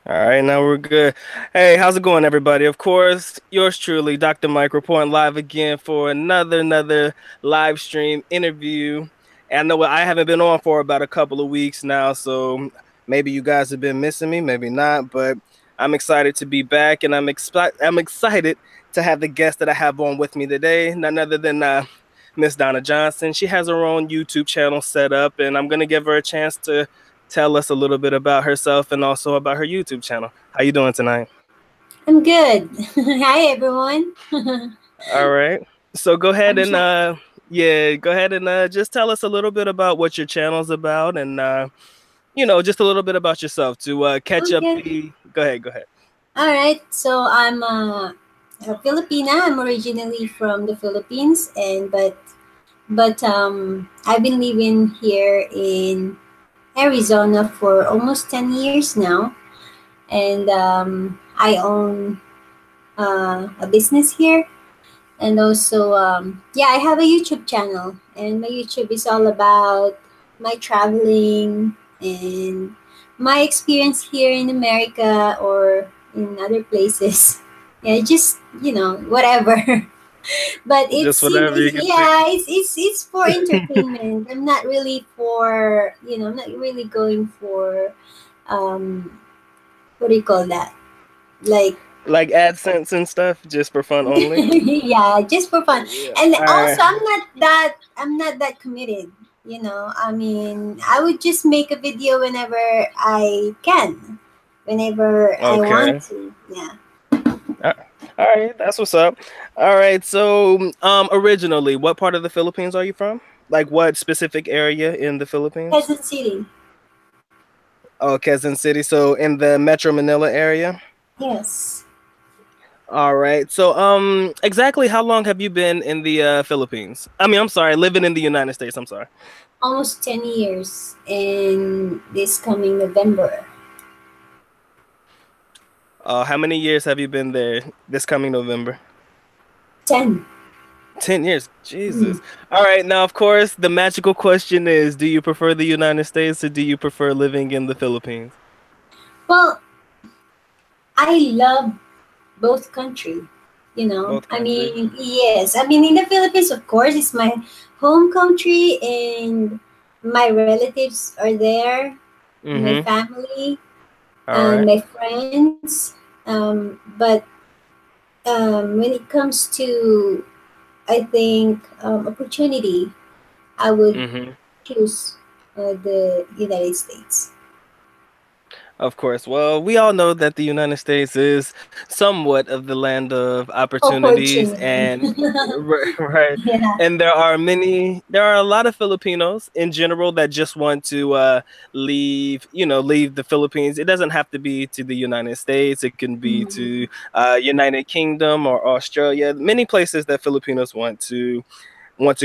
All right, now we're good. Hey, how's it going, everybody? Of course, yours truly, Dr. Mike, reporting live again for another live stream interview. And I know I haven't been on for about a couple of weeks now, so maybe you guys have been missing me, maybe not. But I'm excited to be back, and I'm excited to have the guest that I have on with me today, none other than Miss Donna Johnson. She has her own YouTube channel set up, and I'm gonna give her a chance to tell us a little bit about herself and also about her YouTube channel. How you doing tonight? I'm good. Hi, everyone. All right. So go ahead I'm and Jack. go ahead and just tell us a little bit about what your channel's about and just a little bit about yourself to catch up Okay. the go ahead. All right. So I'm a Filipina. I'm originally from the Philippines, and but I've been living here in Arizona for almost 10 years now, and I own a business here, and also yeah, I have a YouTube channel, and my YouTube is all about my traveling and my experience here in America or in other places. Yeah, just whatever. But Just whatever it's you can think. yeah, it's for entertainment. I'm not really for I'm not really going for um what do you call that? Like Like AdSense and stuff, just for fun only. yeah, just for fun. Yeah. And All also right. I'm not that committed. I mean, I would just make a video whenever I can, whenever I want Okay. to. Yeah. Uh, All right, that's what's up. All right, so originally, what part of the Philippines are you from? Like what specific area in the Philippines? Quezon City. Oh, Quezon City. So in the Metro Manila area. Yes. All right. So exactly how long have you been in the Philippines? I mean, I'm sorry, living in the United States. I'm sorry. Almost 10 years in this coming November. How many years have you been there this coming November? 10. 10 years. Mm. Jesus. All right. Now, of course, the magical question is, do you prefer the United States or do you prefer living in the Philippines? Well, I love both country. Both I countries. mean, yes. I mean, in the Philippines, of course, it's my home country, and my relatives are there, my Mm-hmm. family, All and right. my friends. But when it comes to, I think, opportunity, I would Mm-hmm. choose the United States. Of course. Well, we all know that the United States is somewhat of the land of opportunities Opportunity. and right. Yeah. And there are a lot of Filipinos in general that just want to leave the Philippines. It doesn't have to be to the United States. It can be Mhm. to United Kingdom or Australia. Many places that Filipinos want to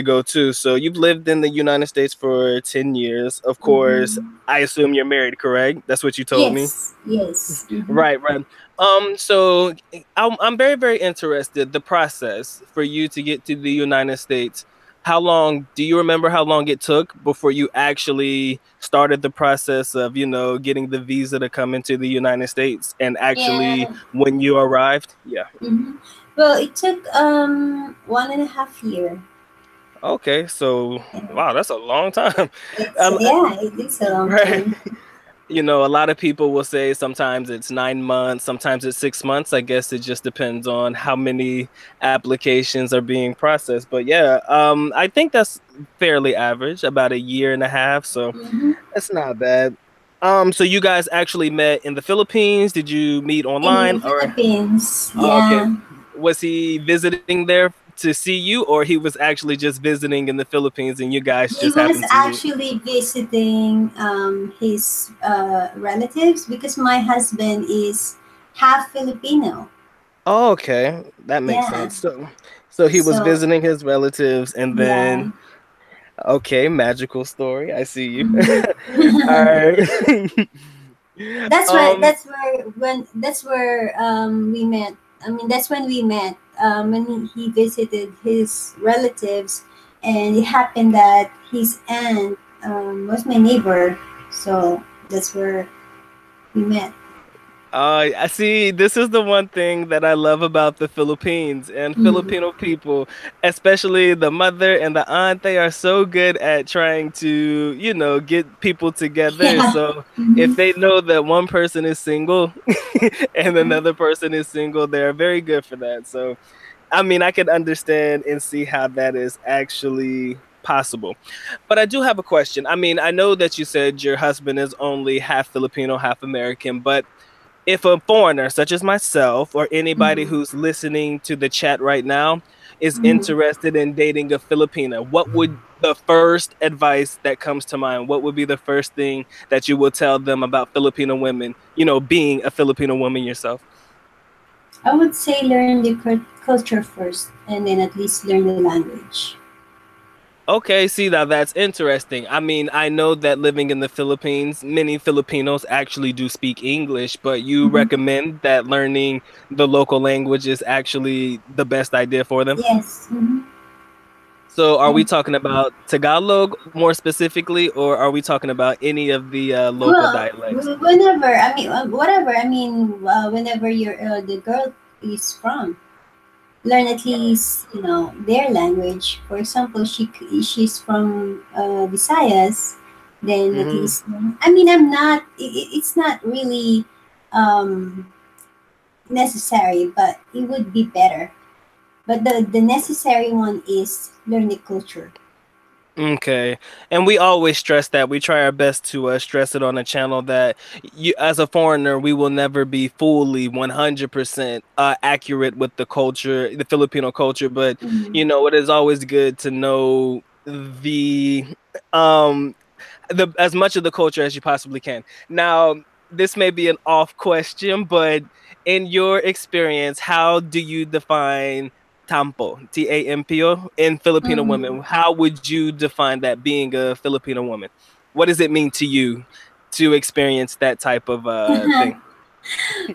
go to. So you've lived in the United States for 10 years. Of course, Mhm. I assume you're married, correct? That's what you told me. Yes. Yes. Mhm. Right, right. So I'm very, very interested the process for you to get to the United States. How long do you remember how long it took before you actually started the process of, getting the visa to come into the United States and actually Yeah. when you arrived? Yeah. Hmm. Well, it took 1.5 year. Okay, so Yeah. wow, that's a long time. It's Um, yeah, it's a long right. time. A lot of people will say sometimes it's 9 months, sometimes it's 6 months. I guess it just depends on how many applications are being processed. But yeah, I think that's fairly average, about a year and a half. So Hmm. that's not bad. So you guys actually met in the Philippines? Did you meet In online the or Philippines, okay? yeah, Was he visiting there to see you, or he was actually just visiting in the Philippines and you guys he just was happened to meet? actually visiting his relatives because my husband is half Filipino. Oh, okay, that makes Yeah, sense. So he was so visiting his relatives, and yeah. then okay, magical story. I see you. Mhm. All right. that's why um. that's where we met. I mean, that's when we met, when he visited his relatives, and it happened that his aunt was my neighbor, so that's where we met. I see. This is the one thing that I love about the Philippines and Mm. Filipino people, especially the mother and the aunt. They are so good at trying to, get people together. Yeah. So Hmm. if they know that one person is single and another person is single, they are very good for that. So, I mean, I can understand and see how that is actually possible. But I do have a question. I mean, I know that you said your husband is only half Filipino, half American, but if a foreigner such as myself or anybody Hmm. who's listening to the chat right now is Hmm. interested in dating a Filipina, what would the first advice that comes to mind? What would be the first thing that you will tell them about Filipino women, being a Filipino woman yourself? I would say learn the culture first, and then at least learn the language. Okay, see now that's interesting. I mean, I know that living in the Philippines, many Filipinos actually do speak English, but you Hmm. recommend that learning the local language is actually the best idea for them? Yes. Hmm. So, are we And talking about Tagalog more specifically, or are we talking about any of the local well, dialects? whenever I mean, whatever I mean, whenever the girl is from, learn at least their language. For example, she's from Visayas, then at Hmm. least I mean I'm not. It's not really um, necessary, but it would be better. But the necessary one is learn the culture. Okay. And we always stress that. We try our best to stress it on a channel that you, as a foreigner, we will never be fully 100% accurate with the culture, the Filipino culture. But, Mm-hmm. it is always good to know um, as much of the culture as you possibly can. Now, this may be an off question, but in your experience, how do you define tampo, Tampo, in Filipino Mm-hmm. women? How would you define that being a Filipino woman? What does it mean to you to experience that type of thing?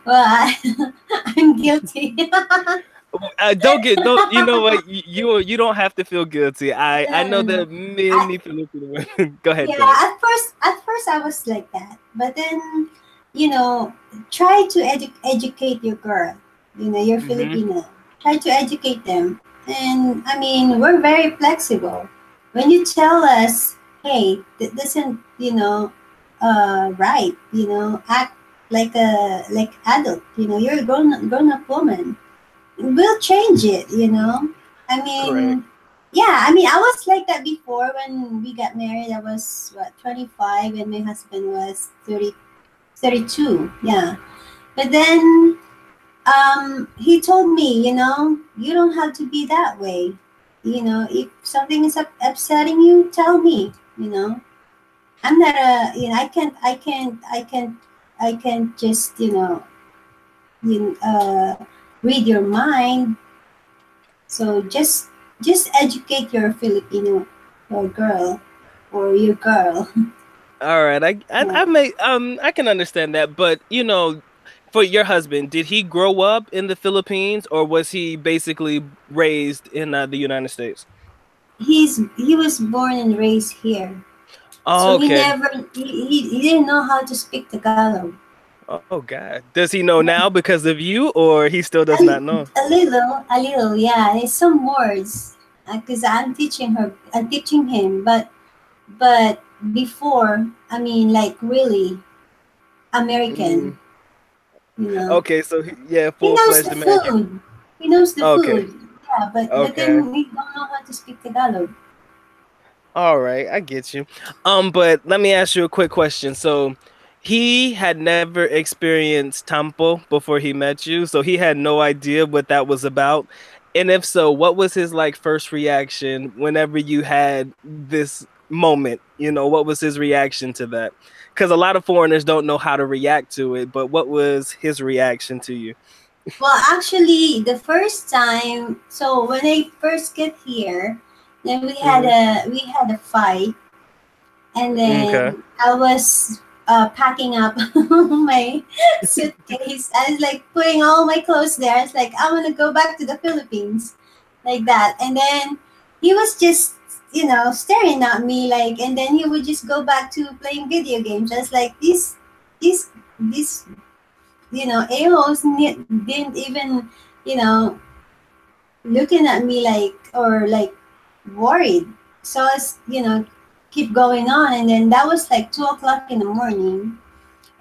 Well, I'm guilty. Don't you know what you don't have to feel guilty. I know No. that I, many Filipino women. Go ahead, yeah, go ahead. at first I was like that, but then you know, try to educate your girl. You're Hmm. Filipino. Try to educate them, and I mean, we're very flexible. When you tell us, hey, that doesn't right, act like adult. You're a grown up woman. We'll change it. I Correct. mean, yeah, I mean, I was like that before when we got married. I was, what, 25, and my husband was 32. Yeah. But then he told me, you don't have to be that way. If something is upsetting you, tell me. I'm not I can't just, you, read your mind. So just educate your Filipino girl or your girl. All right, Yeah. I can understand that, but for your husband, did he grow up in the Philippines or was he basically raised in the United States? He was born and raised here. Oh, So he okay. never he didn't know how to speak Tagalog. Oh God, does he know now because of you, or he still does A, not know? a little, yeah. There's some words because I'm teaching him, but before, I mean, like really American, Mm. you know. Okay, so yeah, He knows full-fledged the American. food. He knows the Okay, food. Yeah, but okay. then we don't know how to speak Tagalog. All right, I get you. But let me ask you a quick question. So, he had never experienced Tampo before he met you, so he had no idea what that was about. And if so, what was his like first reaction whenever you had this moment? What was his reaction to that? Because a lot of foreigners don't know how to react to it, but what was his reaction to you? Well, actually, the first time, so when I first get here, then Hmm. we had a fight, and Okay. then I was packing up my suitcase. I was like putting all my clothes there. I was like, I want to go back to the Philippines, like that. And then he was just, staring at me like, and then he would just go back to playing video games. I was like, this, a-host didn't even, you know, looking at me like, or like worried. So I was, keep going on. And then that was like 2 o'clock in the morning.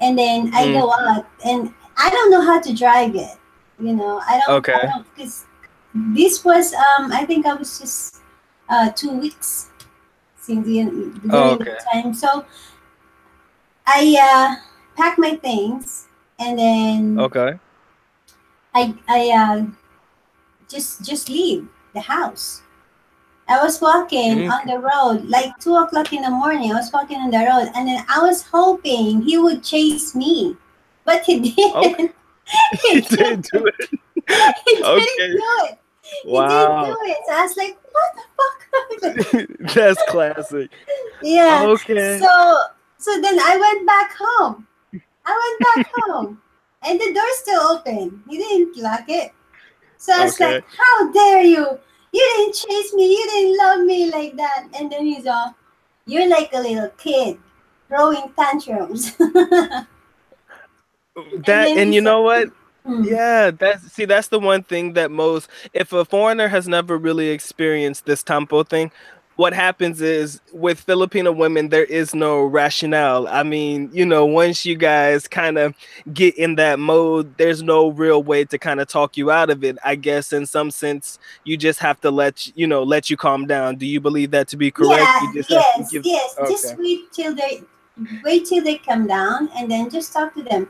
And then I Mm, go out and I don't know how to drive it. I okay. don't, because this was, I think I was just 2 weeks since during Okay. that time. So I packed my things, and then Okay. I just leave the house. I was walking on Okay. the road like 2 o'clock in the morning. I was walking on the road, and then I was hoping he would chase me, but he Okay. didn't. He You didn't. did do it. He didn't Okay. do it. He didn't do Wow. it. So I was like, what the fuck? That's classic. Yeah. Okay. So then I went back home. I went back home, and the door's still open. He didn't lock it. So I was like, Okay. how dare you? You didn't chase me. You didn't love me like that. And then he's all, you're like a little kid throwing tantrums. And That, then he and you said, know what? hmm, Yeah, that's the one thing that most, if a foreigner has never really experienced this tampo thing, what happens is with Filipino women there is no rationale. I mean, once you guys kind of get in that mode, there's no real way to kind of talk you out of it. I guess in some sense you just have to let you calm down. Do you believe that to be correct? You yeah, just have to yes, give. yes. Okay. Just wait till they come down, and then just talk to them.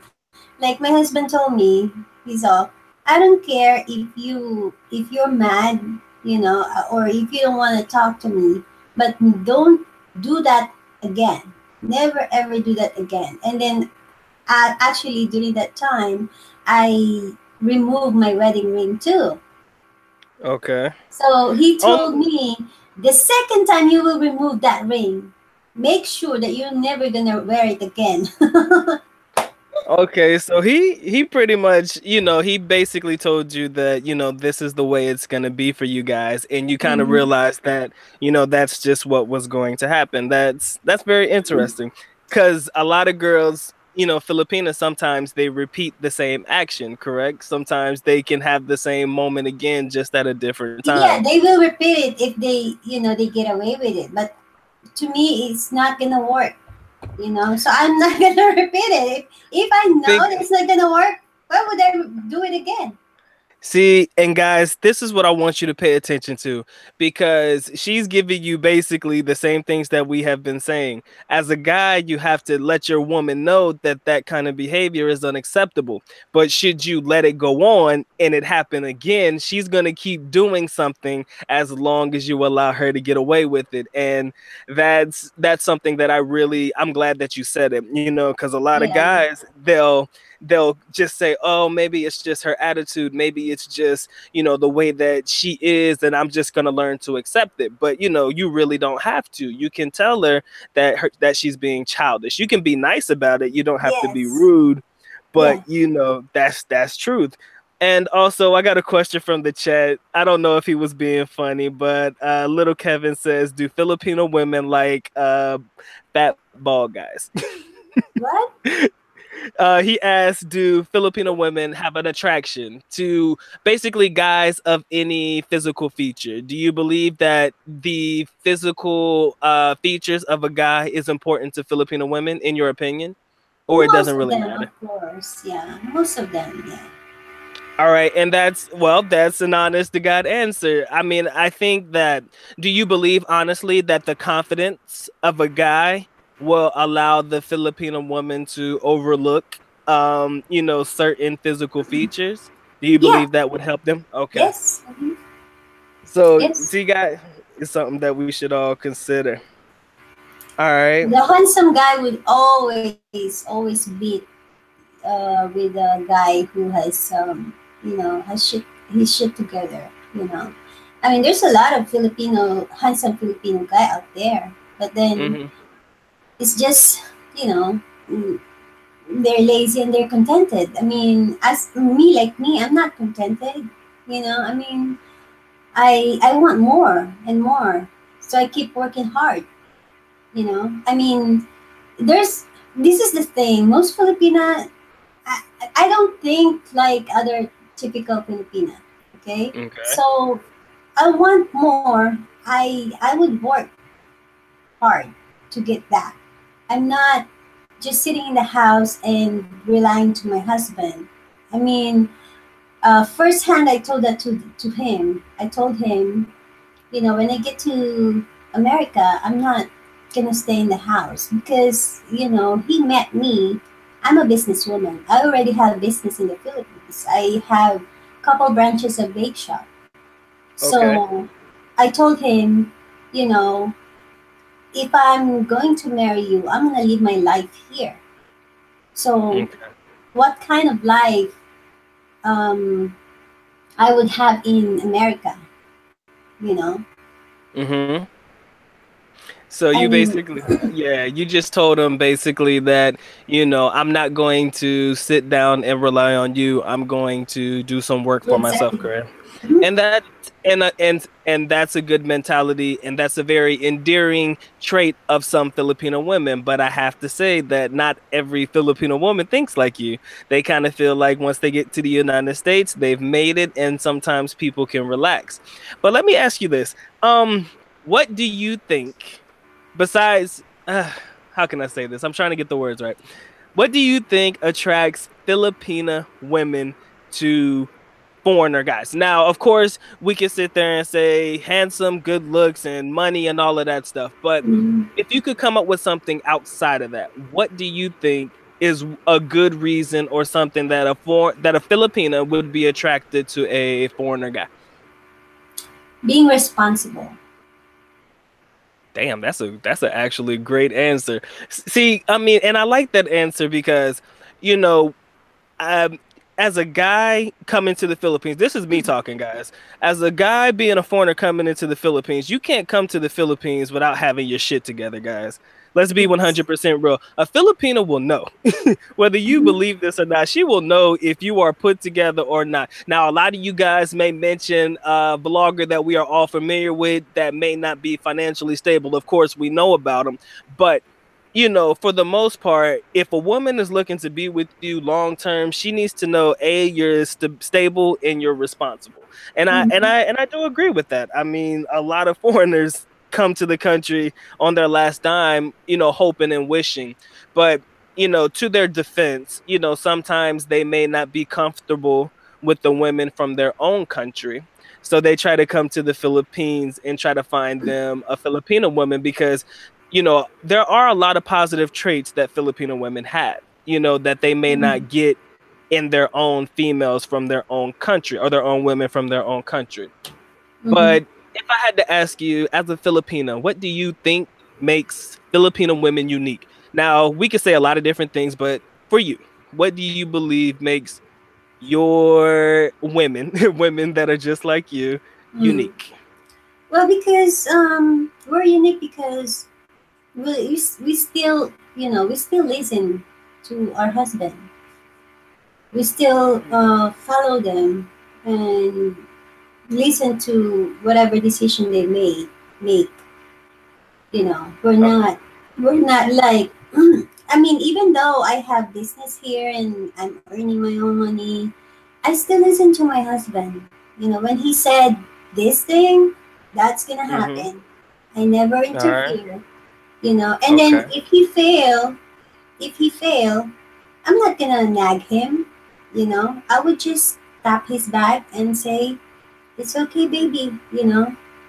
Like my husband told me, he's all, I don't care if you're mad, or if you don't want to talk to me, but don't do that again. Never ever do that again. And then actually during that time, I removed my wedding ring too. Okay. So he told Um me, the second time you will remove that ring, make sure that you're never gonna wear it again. Okay, so he pretty much, he basically told you that, this is the way it's going to be for you guys, and you kind of Mhm. realized that, that's just what was going to happen. That's very interesting, cuz a lot of girls, Filipinas, sometimes they repeat the same action, correct? Sometimes they can have the same moment again just at a different time. Yeah, they will repeat it if they get away with it. But to me, it's not gonna work. So I'm not gonna repeat it. If I know Think that it's not gonna work, why would I do it again? See, and guys, this is what I want you to pay attention to, because she's giving you basically the same things that we have been saying. As a guy, you have to let your woman know that that kind of behavior is unacceptable. But should you let it go on and it happen again, she's going to keep doing something as long as you allow her to get away with it. And that's something that I'm glad that you said it, because a lot of Yeah. guys, they'll just say, oh, maybe it's just her attitude, maybe it's just the way that she is, and I'm just going to learn to accept it. But you really don't have to. You can tell her that she's being childish. You can be nice about it, you don't have to be Yes. rude, but Yeah. that's truth. And also, I got a question from the chat. I don't know if he was being funny, but little Kevin says, do Filipino women like fat bald guys? What? He asked, "Do Filipino women have an attraction to basically guys of any physical feature? Do you believe that the physical features of a guy is important to Filipino women, in your opinion, or it Most doesn't of really them, matter?" of course. Yeah. Most of them. Yeah. All right, and that's an honest to God answer. I mean, I think that, do you believe honestly that the confidence of a guy will allow the Filipino woman to overlook certain physical features? Do you Yeah. believe that would help them? Okay. Yes. Mhm. So, Yes. see, guys, it's something that we should all consider. All right. The handsome guy would always beat with a guy who has his shit together. I mean, there's a lot of handsome Filipino guy out there, but then Mhm. it's just, you know, mm, they're lazy and they're contented. I mean, like me, I'm not contented. I mean, I want more and more, so I keep working hard. I mean, there's this is the thing. Most Filipina, I don't think like other typical Filipina. Okay, Okay. so I want more. I would work hard to get that. I'm not just sitting in the house and relying to my husband. I mean, firsthand, I told that to him. I told him, when I get to America, I'm not gonna stay in the house because he met me. I'm a businesswoman. I already have business in the Philippines. I have couple branches of bake shop. Okay. So I told him, you know, if I'm going to marry you, I'm gonna live my life here. So Okay. what kind of life um, I would have in America, you know? Mm-hmm. So you And basically, yeah, you just told him basically that, I'm not going to sit down and rely on you. I'm going to do some work for myself, exactly. correct? Mhm. And that and that's a good mentality, and that's a very endearing trait of some Filipino women. But I have to say that not every Filipino woman thinks like you. They kind of feel like once they get to the United States, they've made it, and sometimes people can relax. But let me ask you this: what do you think? Besides, how can I say this? I'm trying to get the words right. What do you think attracts Filipina women to foreigner guys? Now, of course, we can sit there and say handsome, good looks, and money and all of that stuff. But Mhm. if you could come up with something outside of that, what do you think is a good reason or something that that a Filipina would be attracted to a foreigner guy? Being responsible. Damn, that's a actually great answer. See, I mean, and I like that answer because, you know, um, as a guy coming to the Philippines, this is me talking, guys. As a guy being a foreigner coming into the Philippines, you can't come to the Philippines without having your shit together, guys. Let's be Yes. 100% real. A Filipino will know. Whether you Mhm. believe this or not, she will know if you are put together or not. Now, a lot of you guys may mention a blogger that we are all familiar with that may not be financially stable. Of course, we know about them, but for the most part, if a woman is looking to be with you long term, she needs to know a you're stable and you're responsible. And Mhm. I do agree with that. I mean, a lot of foreigners come to the country on their last dime, hoping and wishing. But to their defense, sometimes they may not be comfortable with the women from their own country. So they try to come to the Philippines and try to find them a Filipino woman because there are a lot of positive traits that Filipino women have, that they may Mhm. not get in their own females from their own country or their own women from their own country. Mhm. But if I had to ask you, as a Filipino, what do you think makes Filipino women unique? Now, we could say a lot of different things, but for you, what do you believe makes your women, women that are just like you, Mm. unique? Well, because we're unique because we still we still listen to our husband. We still follow them and listen to whatever decision they make. We're not like I mean, even though I have business here and I'm earning my own money, I still listen to my husband. When he said this thing, that's gonna Mm-hmm. happen. I never All right. interfere. And then Okay. if he fail, I'm not gonna nag him. I would just tap his back and say, "It's okay, baby.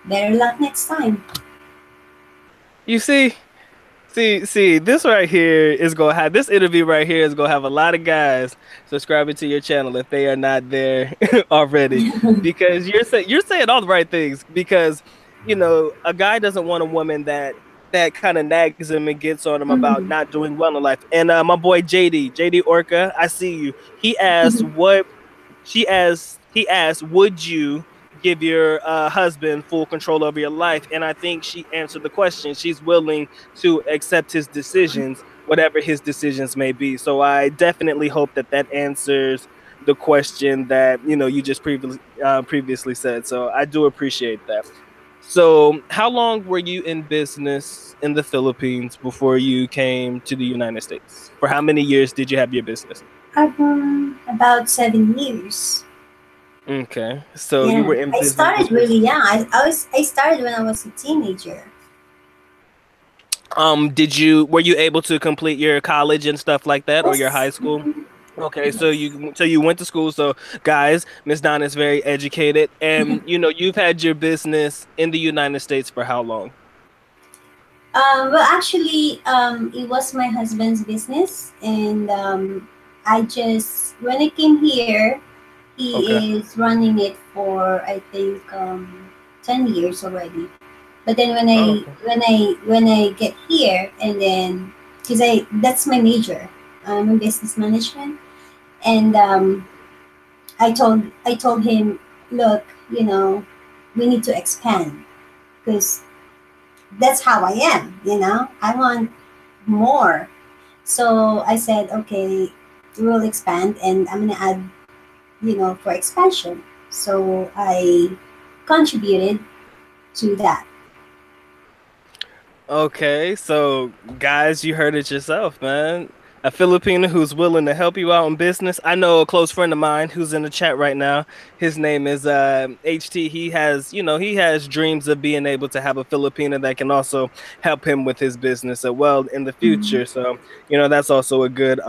Better luck next time." You see, this right here is gonna have this interview right here is gonna have a lot of guys subscribing to your channel if they are not there already, because you're saying all the right things. Because a guy doesn't want a woman that kind of nags him and gets on him about Mhm. not doing well in life. And my boy JD Orca, I see you. He asked what he asked, would you give your husband full control over your life? And I think she answered the question. She's willing to accept his decisions, whatever his decisions may be. So I definitely hope that that answers the question that you just previously said. So I do appreciate that. So, how long were you in business in the Philippines before you came to the United States? For how many years did you have your business? About 7 years. Okay. So you Yeah, were in I business started before. really young. I started when I was a teenager. Did you were you able to complete your college and stuff like that or your high Yes. school? Okay, so Yes. you went to school. So guys, Miss Donna is very educated, and you've had your business in the United States for how long? Well, actually, it was my husband's business, and I just when I came here, Okay. he is running it for I think 10 years already. But then when Oh, I okay. when I when I get here, and then because I that's my major, I'm in business management, and I told him, look, we need to expand because that's how I am. I want more. So I said, okay, we'll expand, and I'm gonna add, for expansion. So I contributed to that. Okay, so guys, you heard it yourself, man. A Filipino who's willing to help you out in business. I know a close friend of mine who's in the chat right now. His name is HT. He has dreams of being able to have a Filipino that can also help him with his business as well in the Mhm. future. So, that's also a good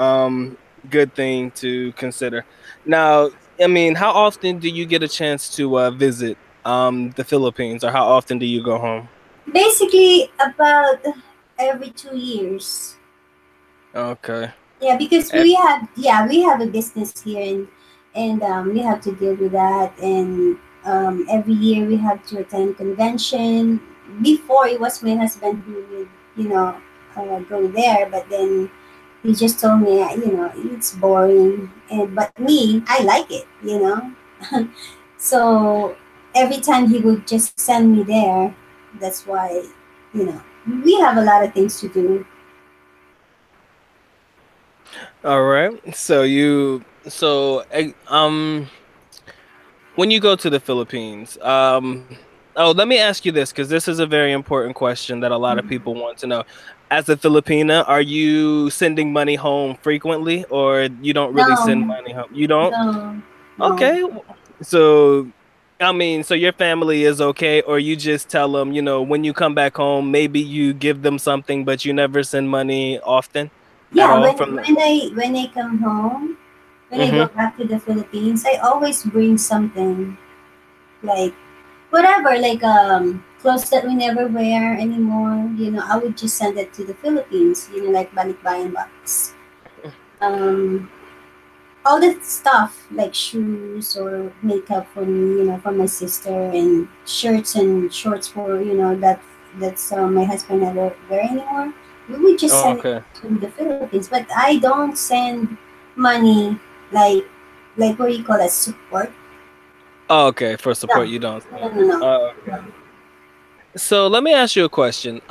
thing to consider. Now, I mean, how often do you get a chance to visit the Philippines, or how often do you go home? Basically, about every 2 years. Okay. Yeah, because we have a business here, and we have to deal with that, and every year we have to attend convention. Before it was my husband who would go there, but then he just told me it's boring, and but me, I like it. So every time he would just send me there. That's why you know we have a lot of things to do. All right. When you go to the Philippines, oh, let me ask you this, because this is a very important question that a lot of people want to know. As a Filipina, are you sending money home frequently, or you don't really send No, money home? You don't? no, no. Okay. So, I mean, so your family is okay, or you just tell them, when you come back home, maybe you give them something, but you never send money often at Yeah, all when from the. when I come home, when I go Mm-hmm. back to the Philippines, I always bring something like whatever, like clothes that we never wear anymore. I would just send it to the Philippines. Like balikbayan box. Um, all the stuff like shoes or makeup for me, for my sister, and shirts and shorts for that's my husband never wear anymore. We would just Oh, send it okay. to the Philippines, but I don't send money like what do you call that, support? Oh, okay. For support, No, you don't no, send. no, no. Oh, okay. So let me ask you a question.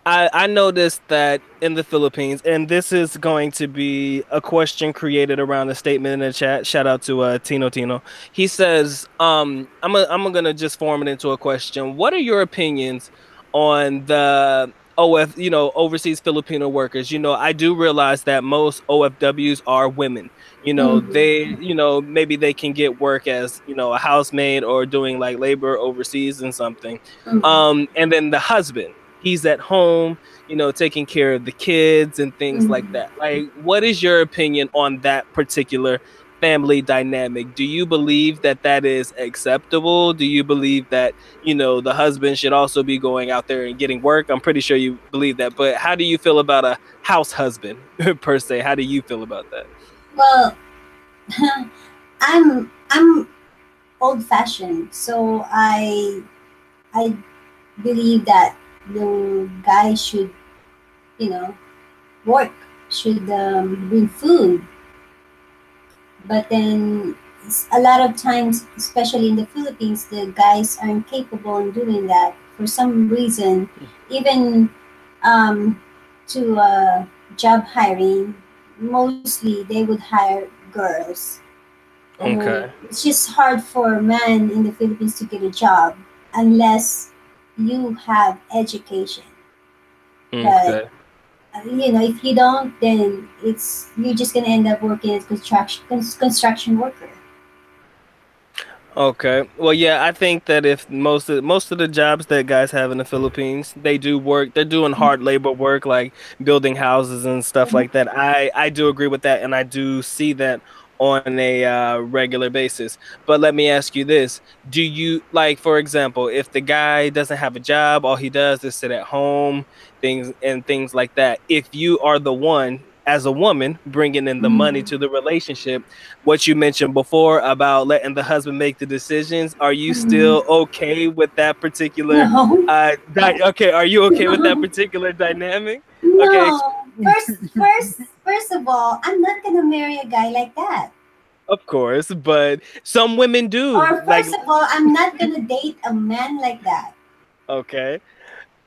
I noticed that in the Philippines, and this is going to be a question created around the statement in the chat. Shout out to Tino Tino. He says, I'm gonna just form it into a question. What are your opinions on the overseas Filipino workers? I do realize that most OFWs are women. Mm-hmm. Maybe they can get work as, a housemaid or doing like labor overseas and something. Mm-hmm. And then the husband, he's at home, taking care of the kids and things like Mm-hmm. that. Like, what is your opinion on that particular family dynamic? Do you believe that that is acceptable? Do you believe that, the husband should also be going out there and getting work? I'm pretty sure you believe that, but how do you feel about a house husband per se? How do you feel about that? Well, I'm old fashioned, so I believe that the guy should you know work, should bring food. But then a lot of times, especially in the Philippines, the guys aren't capable in doing that for some reason. Even um, to job hiring, mostly they would hire girls. And Okay. it's just hard for men in the Philippines to get a job unless you have education. But Okay. if you don't, then it's you're just gonna end up working as construction worker. Okay. Well, yeah, I think that if most of the jobs that guys have in the Philippines, they do work, they're doing hard labor work like building houses and stuff like that. I do agree with that and I do see that on a regular basis. But let me ask you this. Do you like for example, if the guy doesn't have a job, all he does is sit at home, things like that. If you are the one as a woman bringing in the money Mm. to the relationship, what you mentioned before about letting the husband make the decisions. Are you Mm. still okay with that particular No. okay, are you okay with that particular dynamic? Okay, No. First of all, I'm not gonna marry a guy like that. of course, but some women do. Or Like first of all, I'm not gonna date a man like that. okay.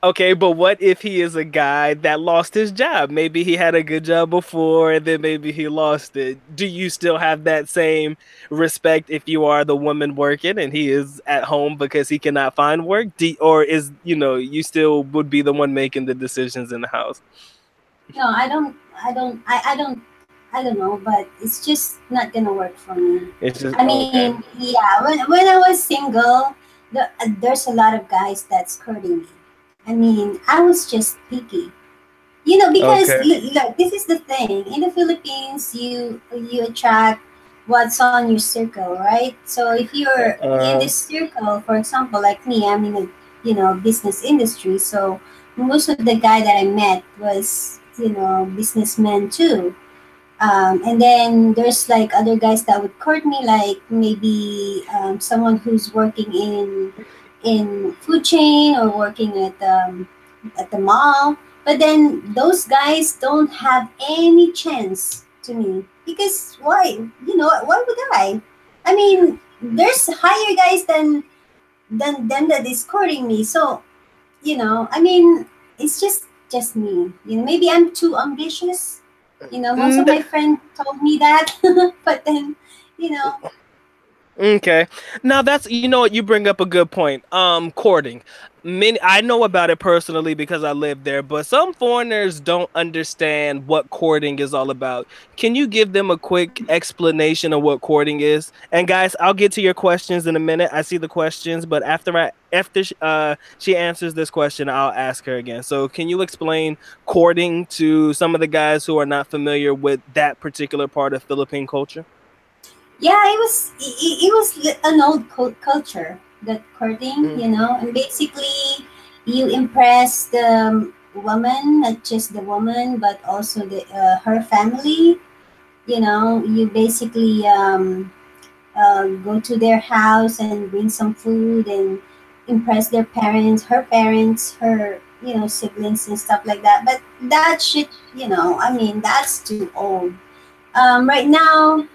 Okay, but what if he is a guy that lost his job? Maybe he had a good job before and then maybe he lost it. Do you still have that same respect if you are the woman working and he is at home because he cannot find work? Or is, you still would be the one making the decisions in the house? No, I don't know, but it's just not gonna work for me. It's just I okay. mean, yeah, when I was single, there's a lot of guys that's courting me. I mean, I was just picky. Because Okay. look, this is the thing. In the Philippines, you attract what's on your circle, right? So if you're in Uh, this circle, for example, like me, I'm in a business industry. So most of the guy that I met was businessmen too. And then there's like other guys that would court me, like maybe someone who's working in food chain or working at the mall. But then those guys don't have any chance to me because why? Why would I? I mean, there's higher guys than them that is courting me. So I mean, it's just me. Maybe I'm too ambitious. Most of mm, my friends told me that, but then, you know, Okay. Now that's what you bring up a good point. Courting. Many I know about it personally because I live there, but some foreigners don't understand what courting is all about. Can you give them a quick explanation of what courting is? And guys, I'll get to your questions in a minute. I see the questions, but after she answers this question, I'll ask her again. So, can you explain courting to some of the guys who are not familiar with that particular part of Philippine culture? yeah, it was an old culture, that courting, Mm, and basically you impress the woman, not just the woman, but also the her family. You basically go to their house and bring some food and impress their parents, her parents, her siblings and stuff like that. But that shit, I mean, that's too old. Right now,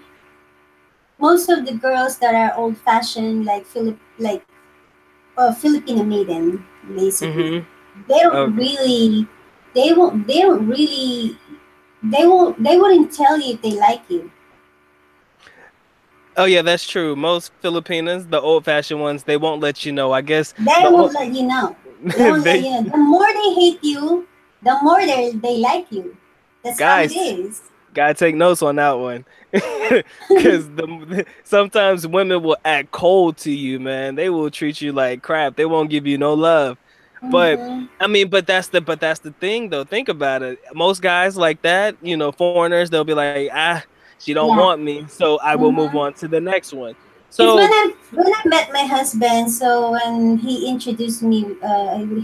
most of the girls that are old fashioned, like Filipino maiden, basically, mm-hmm. they don't Okay. really, they don't really, they wouldn't tell you if they like you. Oh yeah, that's true. Most Filipinas, the old-fashioned ones, they won't let you know. I guess They the won't old let you know. They won't let they you know. The more they hate you, the more they like you. That's how it guys is. gotta take notes on that one, because sometimes women will act cold to you, man. They will treat you like crap. They won't give you no love. But Mm-hmm. I mean, but that's the thing though. Think about it. Most guys like that, foreigners, they'll be like, she don't Yeah. want me, so I will move Mm-hmm. on to the next one. Because So. when I met my husband, so when he introduced me,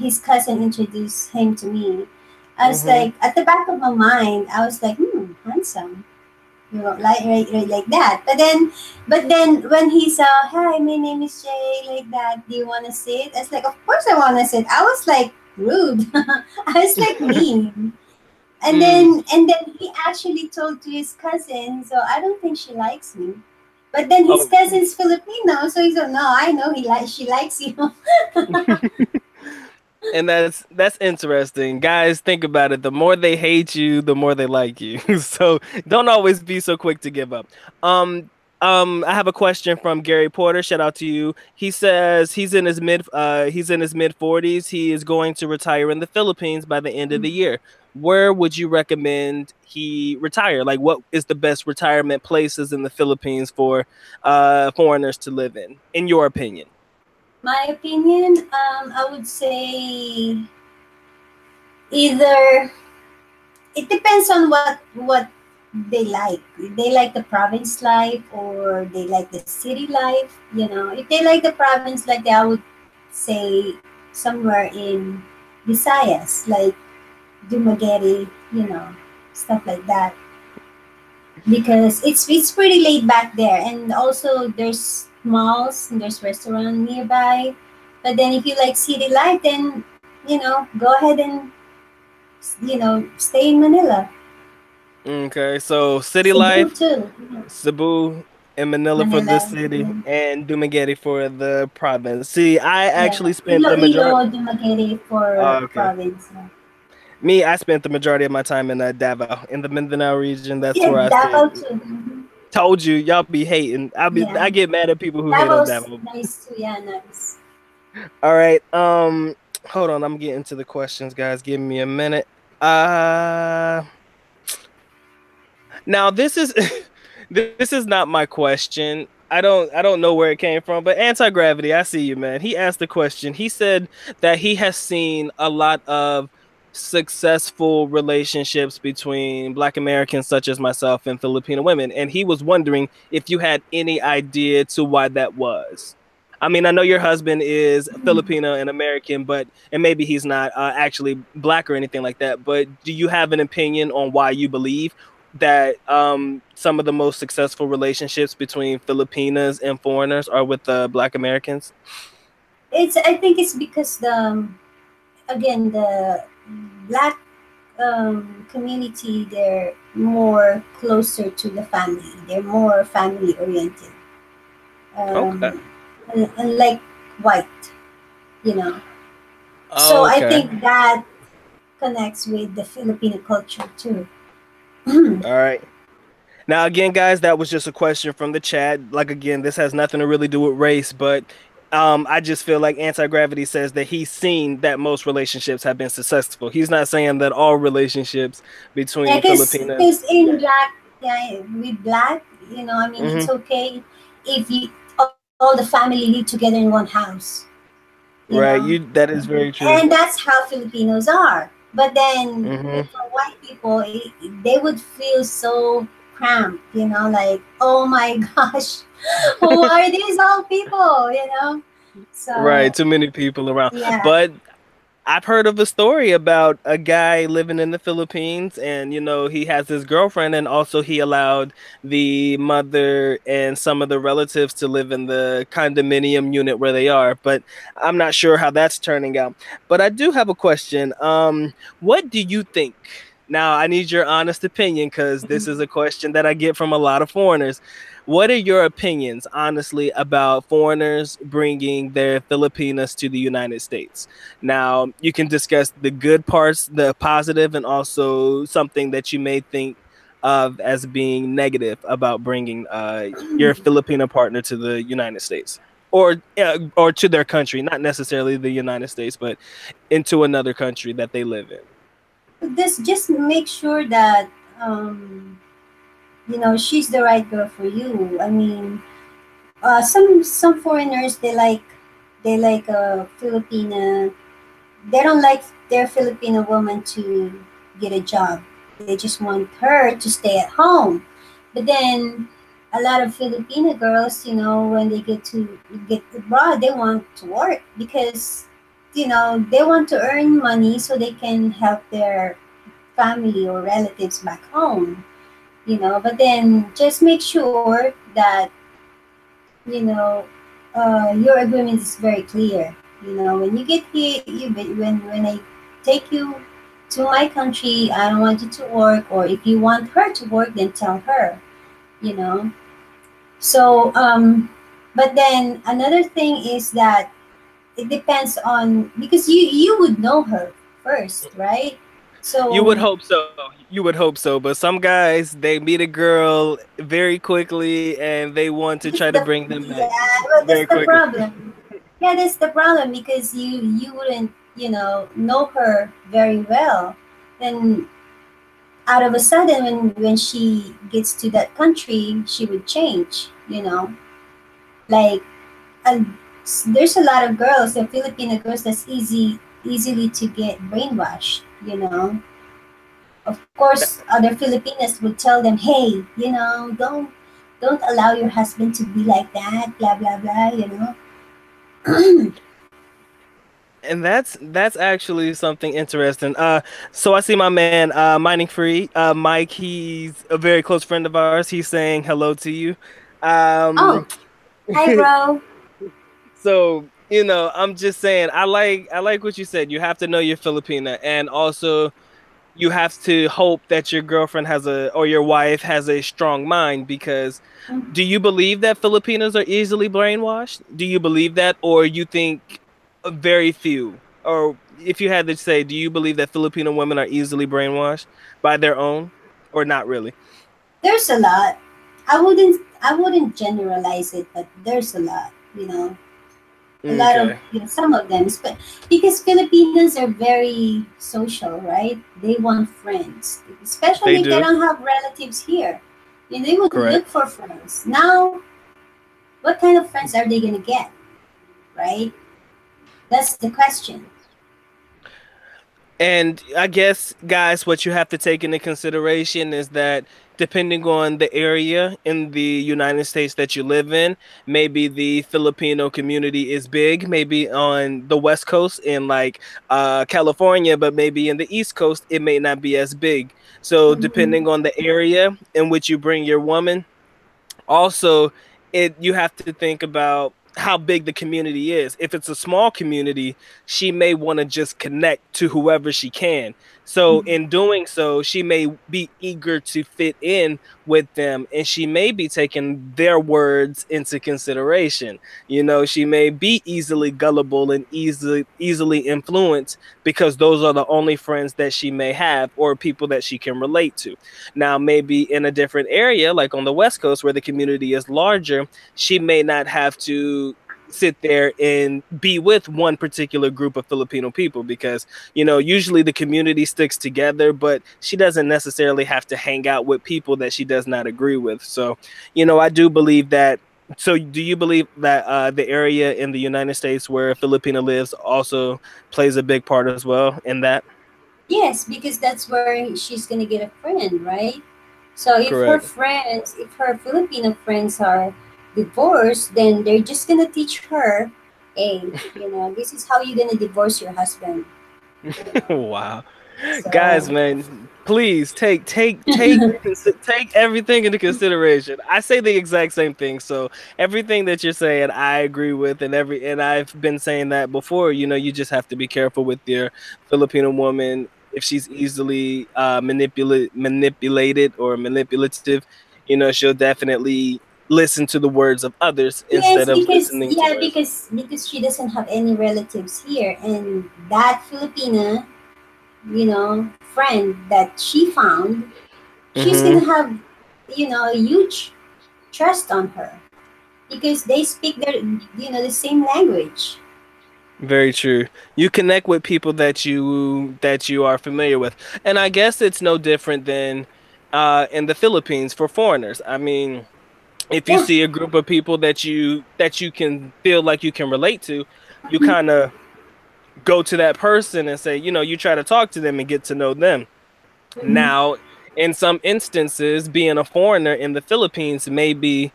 his cousin introduced him to me. I was Mhm. like, at the back of my mind, I was like, handsome. Right like that. But then when he saw, hi, my name is Jay, like that. Do you want to sit? I was like, of course I want to sit. I was like rude. I was like mean. Mm. And then he actually told to his cousin, so I don't think she likes me. But then his Oh. cousin's Filipino, so he's like, no, I know she likes you. And that's interesting. Guys, think about it. The more they hate you, the more they like you. So don't always be so quick to give up. Um I have a question from Gary Porter. Shout out to you. He says he's in his mid 40s. He is going to retire in the Philippines by the end of the year. where would you recommend he retire? Like, what is the best retirement places in the Philippines for foreigners to live in your opinion? My opinion, I would say either it depends on what they like. If they like the province life or they like the city life. You know, if they like the province life, I would say somewhere in Visayas, like Dumaguete, you know, stuff like that. Because it's pretty laid back there, and also there's malls and there's restaurant nearby. But then if you like city life, then go ahead and stay in Manila. Okay, so city Cebu life, too. Cebu and Manila for the Manila. city, Yeah. and Dumaguete for the province. See, I Yeah. actually spent the Iloilo, majority. Dumaguete for Oh, okay. province. Yeah. Me, I spent the majority of my time in Davao, in the Mindanao region. That's Yeah, where I Davao stayed. too. Mhm. Told you, y'all be hating. I Yeah. get mad at people who hate on Davo's Davao. nice too. Yeah, nice. All right. Hold on. I'm getting to the questions, guys. Give me a minute. Uh Now this is this is not my question. I don't know where it came from, but anti-gravity, I see you, man. He asked the question. He said that he has seen a lot of successful relationships between Black Americans such as myself and Filipino women, and he was wondering if you had any idea to why that was. I mean, I know your husband is Filipino and American, but and maybe he's not actually black or anything like that. But do you have an opinion on why you believe that some of the most successful relationships between Filipinas and foreigners are with Black Americans? I think it's because again the black community, they're more closer to the family. They're more family oriented. Okay. Um, unlike white, you know. So I Okay. think that connects with the Filipino culture too. All right. Now, again, guys, that was just a question from the chat. Like, again, this has nothing to really do with race, but I just feel like anti-gravity says that he's seen that most relationships have been successful. He's not saying that all relationships Yeah, between Filipinas. because in Yeah. black, yeah, with black, I mean, it's Hmm. okay if all the family live together in one house, you know, Right. That is very true. and that's how Filipinos are. But then Hmm. for white people, they would feel so cramped, like, oh my gosh, who are these old people? Right. So Too many people around. yeah. But I've heard of a story about a guy living in the Philippines, and he has his girlfriend, and also he allowed the mother and some of the relatives to live in the condominium unit where they are. But I'm not sure how that's turning out. But I do have a question. What do you think? Now, I need your honest opinion because this is a question that I get from a lot of foreigners. What are your opinions, honestly, about foreigners bringing their Filipinas to the United States? Now, you can discuss the good parts, the positive, and also something that you may think of as being negative about bringing your Filipino partner to the United States, or to their country, not necessarily the United States, but into another country that they live in. This just make sure that she's the right girl for you. I mean, some foreigners, they like a Filipina. They don't like their Filipino woman to get a job. They just want her to stay at home. But then a lot of Filipino girls, when they get abroad, they want to work because they want to earn money so they can help their family or relatives back home. But then just make sure that you know your agreement is very clear. When you get here, when I take you to my country, I don't want you to work, or if you want her to work, then tell her. You know. So, but then another thing is that it depends on, because you would know her first, right? You would So hope so. You would hope so. But some guys, they meet a girl very quickly and they want to that's try to the bring them back yeah, well, that's very the quickly. problem. Yeah, that's the problem because you wouldn't know her very well, then out of a sudden, when she gets to that country, she would change. Like, uh, there's a lot of girls, the Filipino girls, that's easily to get brainwashed. Of course, other Filipinas would tell them, "Hey, don't allow your husband to be like that." Blah blah blah. And that's actually something interesting. So I see my man, Mining Free, Mike. He's a very close friend of ours. He's saying hello to you. Oh, Um, hi, bro. so I'm just saying, I like what you said. You have to know your Filipina, and also you have to hope that your girlfriend has a or your wife has a strong mind because do you believe that Filipinos are easily brainwashed? Do you believe that, or you think very few? Or if you had to say, do you believe that Filipino women are easily brainwashed by their own, or not really? There's a lot. I wouldn't generalize it, but there's a lot. A lot of, Okay, some of them, because Filipinos are very social, right? They want friends, they especially if they do. don't have relatives here. They would look Correct. for friends. Now, what kind of friends are they gonna get, right? That's the question. And I guess, guys, what you have to take into consideration is that depending on the area in the United States that you live in, maybe the Filipino community is big, maybe on the West Coast in like California, but maybe in the East Coast, it may not be as big. So, Mhm. depending on the area in which you bring your woman, also it you have to think about how big the community is. If it's a small community, she may want to just connect to whoever she can. So in doing so, she may be eager to fit in with them, and she may be taking their words into consideration. She may be easily gullible and easily influenced because those are the only friends that she may have or people that she can relate to. Now, maybe in a different area, like on the West Coast where the community is larger, she may not have to sit there and be with one particular group of Filipino people because, usually the community sticks together, but she doesn't necessarily have to hang out with people that she does not agree with. So, I do believe that. So, do you believe that the area in the United States where Filipina lives also plays a big part as well in that? Yes, because that's where she's gonna get a friend, right? So Correct. if her Filipino friends are divorced, then they're just gonna teach her, hey, this is how you're gonna divorce your husband. You know. Wow. Guys, So man, please take everything into consideration. I say the exact same thing. So everything that you're saying, I agree with, and I've been saying that before. You just have to be careful with your Filipino woman if she's easily manipulated or manipulative. She'll definitely listen to the words of others yes, instead of because listening to yeah, hers. because she doesn't have any relatives here, and that Filipina, friend that she found, she's Mm-hmm. gonna have, a huge trust on her because they speak the same language. Very true. You connect with people that you are familiar with. And I guess it's no different than in the Philippines for foreigners. I mean, if you Yeah. see a group of people that you can feel like you can relate to, you Mhm. kind of go to that person and say, you try to talk to them and get to know them. Mhm. Now, in some instances, being a foreigner in the Philippines may be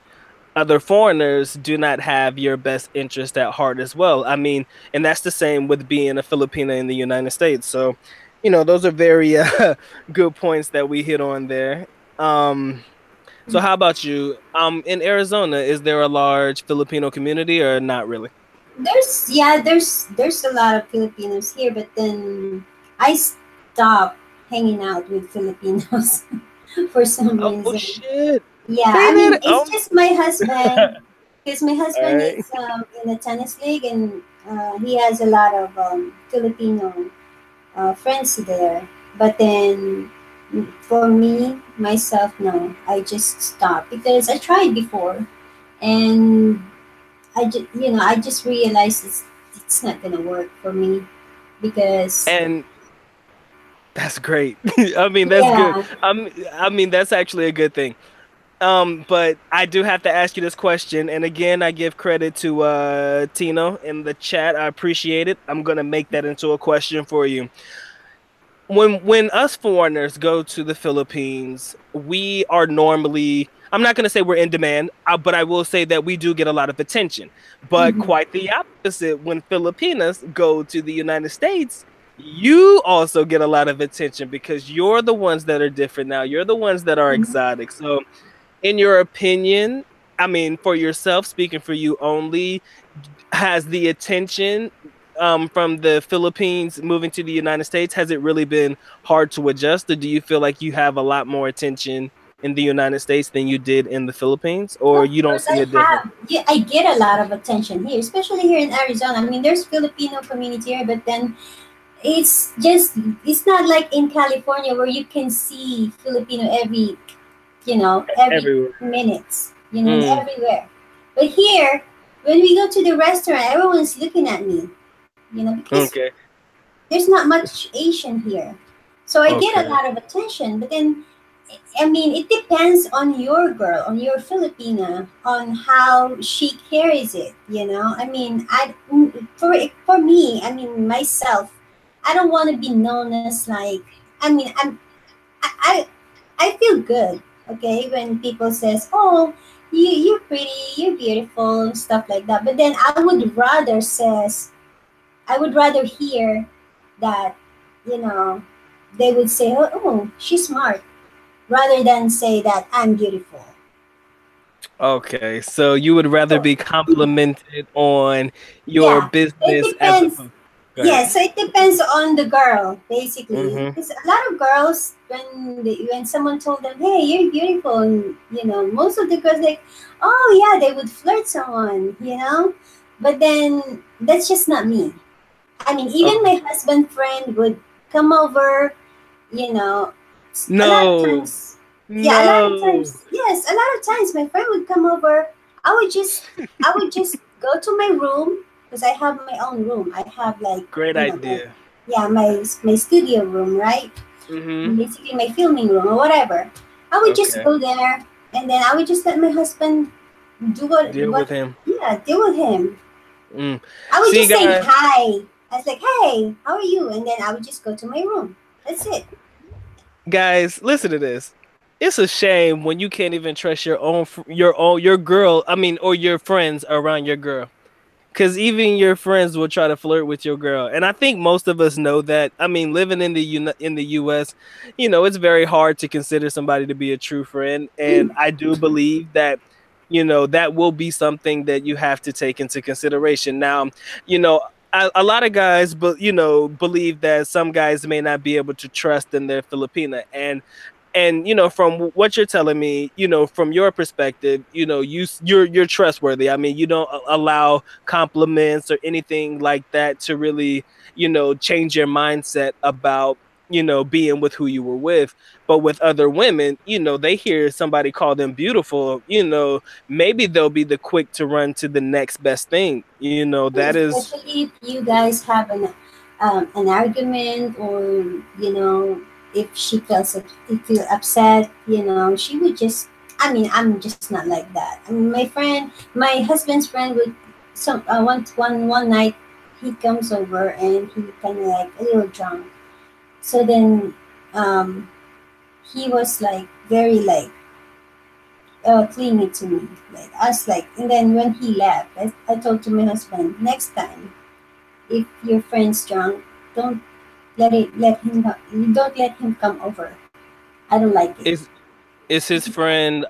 other foreigners do not have your best interest at heart as well. I mean, and that's the same with being a Filipina in the United States. So, those are very good points that we hit on there. So how about you? In Arizona, is there a large Filipino community or not really? There's a lot of Filipinos here, but then I stopped hanging out with Filipinos for some Oh reason. shit. Yeah, Say I mean that. it's just my husband because my All husband right. is in the tennis league, and he has a lot of Filipino friends there. But then for me myself, no, I just stopped because I tried before, and I just realized it's not gonna work for me because And That's great. I mean, that's good. Yeah. I mean, that's actually a good thing. But I do have to ask you this question, and again, I give credit to Tino in the chat. I appreciate it. I'm gonna make that into a question for you. When us foreigners go to the Philippines, we are normally, I'm not going to say we're in demand, but I will say that we do get a lot of attention. But Mhm. quite the opposite, when Filipinas go to the United States, you also get a lot of attention because you're the ones that are different now. You're the ones that are Mhm. exotic. So, in your opinion, I mean, for yourself, speaking for you only, has the attention from the Philippines moving to the United States, has it really been hard to adjust, or do you feel like you have a lot more attention in the United States than you did in the Philippines, or Of you don't course, see I a difference? have. Yeah, I get a lot of attention here, especially here in Arizona. I mean, there's Filipino community here, but then it's just it's not like in California where you can see Filipino every every Everywhere. minutes, and Mm, everywhere. But here, when we go to the restaurant, everyone's looking at me, because okay. there's not much Asian here. So I get a Okay. lot of attention, but then I mean, it depends on your girl, on your Filipina, on how she carries it. I mean, for me, I mean myself, I don't want to be known as like. I mean, I I feel good, okay, when people says, "Oh, you're pretty, you're beautiful," and stuff like that. But then I would rather hear that, you know, they would say, "Oh, she's smart," rather than say that I'm beautiful. Okay. So you would rather So be complimented on your yeah, it business as depends. opposed. Go ahead. Yeah, so it depends on the girl, basically. Mm-hmm. Because a lot of girls, when someone told them, "Hey, you're beautiful," and most of the girls like, "Oh yeah," they would flirt someone. But then that's just not me. I mean, even Okay. my husband friend would come over, you know, a lot of No. times. Yeah, a lot of No. times. Yes, a lot of times my friend would come over. I would just, I would just go to my room because I have my own room. I have like, Great my, idea. yeah, my studio room, right? Mm-hmm. Basically my filming room or whatever. I would just Okay. go there, and then I would just let my husband do Deal what with him. yeah, deal with him. Mm. I would See, just say guys, hi. I was like, "Hey, how are you?" And then I would just go to my room. That's it. listen to this. It's a shame when you can't even trust your girl. I mean, or your friends around your girl. Because even your friends will try to flirt with your girl, and I think most of us know that. I mean, living in in the U.S., it's very hard to consider somebody to be a true friend, and I do believe that that will be something that you have to take into consideration. Now, you know. A lot of guys, but believe that some guys may not be able to trust in their Filipina, and from what you're telling me, from your perspective, you're trustworthy. I mean, you don't allow compliments or anything like that to really change your mindset about being with who you were with. But with other women, they hear somebody call them beautiful, maybe they'll be the quick to run to the next best thing. That is. Especially if you guys have an argument, or if she feel upset, she would just. I mean, I'm just not like that. I mean, my husband's friend would one night he comes over and he kind of like a little drunk. So then he was like very like clingy to me, like us like. And then when he left, I told to my husband, next time if your friend's drunk, don't don't let him come over. I don't like it. Is his friend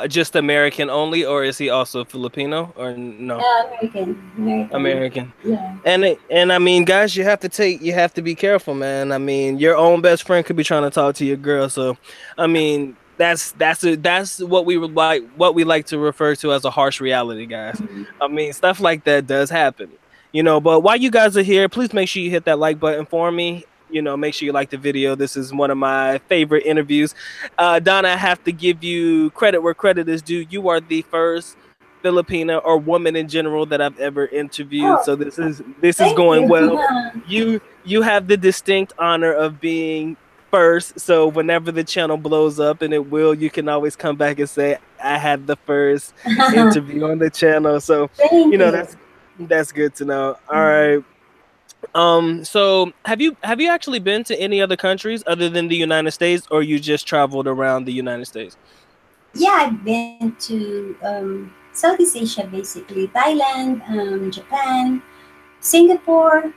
just American only, or is he also Filipino, or no? American. American. Yeah. And I mean, guys, you have to be careful, man. I mean, your own best friend could be trying to talk to your girl, so I mean, that's what we would what we like to refer to as a harsh reality, guys. Mhm. I mean, stuff like that does happen, but while you guys are here, please make sure you hit that like button for me. Make sure you like the video. This is one of my favorite interviews. Donna, I have to give you credit where credit is due. You are the first Filipina or woman in general that I've ever interviewed. Oh, So this is thank going you. well. You have the distinct honor of being first. So whenever the channel blows up, and it will, you can always come back and say, I had the first interview on the channel. So, Thank you. that's good to know. All right. So have you actually been to any other countries other than the United States, or you just traveled around the United States? Yeah, I've been to Southeast Asia, basically Thailand, Japan, Singapore,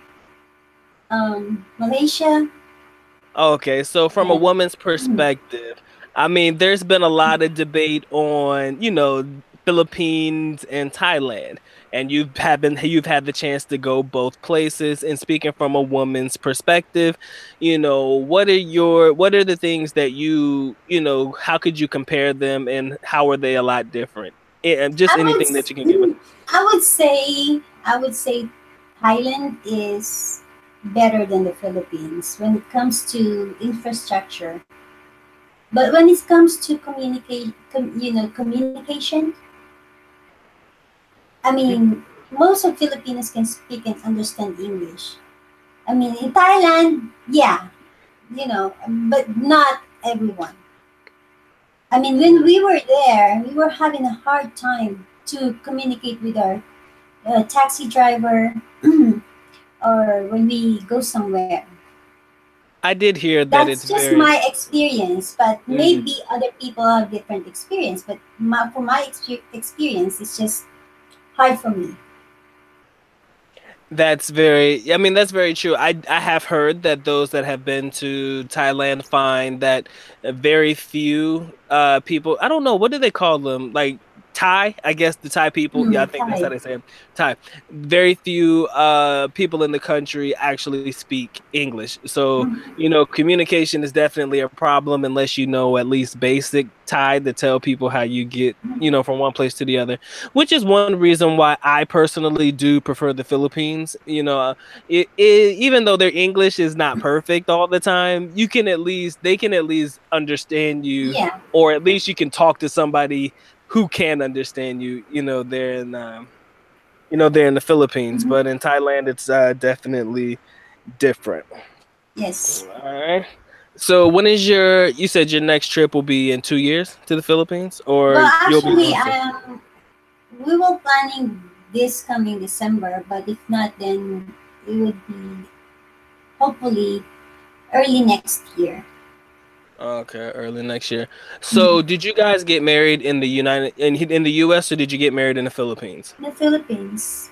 Malaysia. Okay, so from a Yeah. woman's Mm. perspective, I mean, there's been a lot of debate on, Philippines and Thailand, and you've had the chance to go both places. And speaking from a woman's perspective, what are the things that how could you compare them, and how are they a lot different? And just I would anything that you can give us. I would say Thailand is better than the Philippines when it comes to infrastructure. But when it comes to communication, I mean, most of Filipinos can speak and understand English. I mean, in Thailand, yeah, but not everyone. I mean, when we were there, we were having a hard time to communicate with our taxi driver or when we go somewhere. I did hear that That's it's just very. my experience, but Mhm. maybe other people have different experience. But for my experience, it's just hard for me. That's very true. I have heard that those that have been to Thailand find that very few people, I don't know, what do they call them? Like Thai, I guess the Thai people. Yeah, I think that's how Thai. they say it. Thai. Very few people in the country actually speak English. So, communication is definitely a problem unless you know at least basic Thai to tell people how you get, from one place to the other, which is one reason why I personally do prefer the Philippines. Even though their English is not perfect all the time, they can at least understand you, Yeah. or at least you can talk to somebody who can understand you. They're in the Philippines, Mhm. but in Thailand, it's definitely different. All Yes. right. So when is you said your next trip will be in 2 years to the Philippines, or Well, you'll be actually, going soon? we were planning this coming December, but if not, then it would be hopefully early next year. Okay, early next year. Mhm. So, did you guys get married in the US, or did you get married in the Philippines? The Philippines.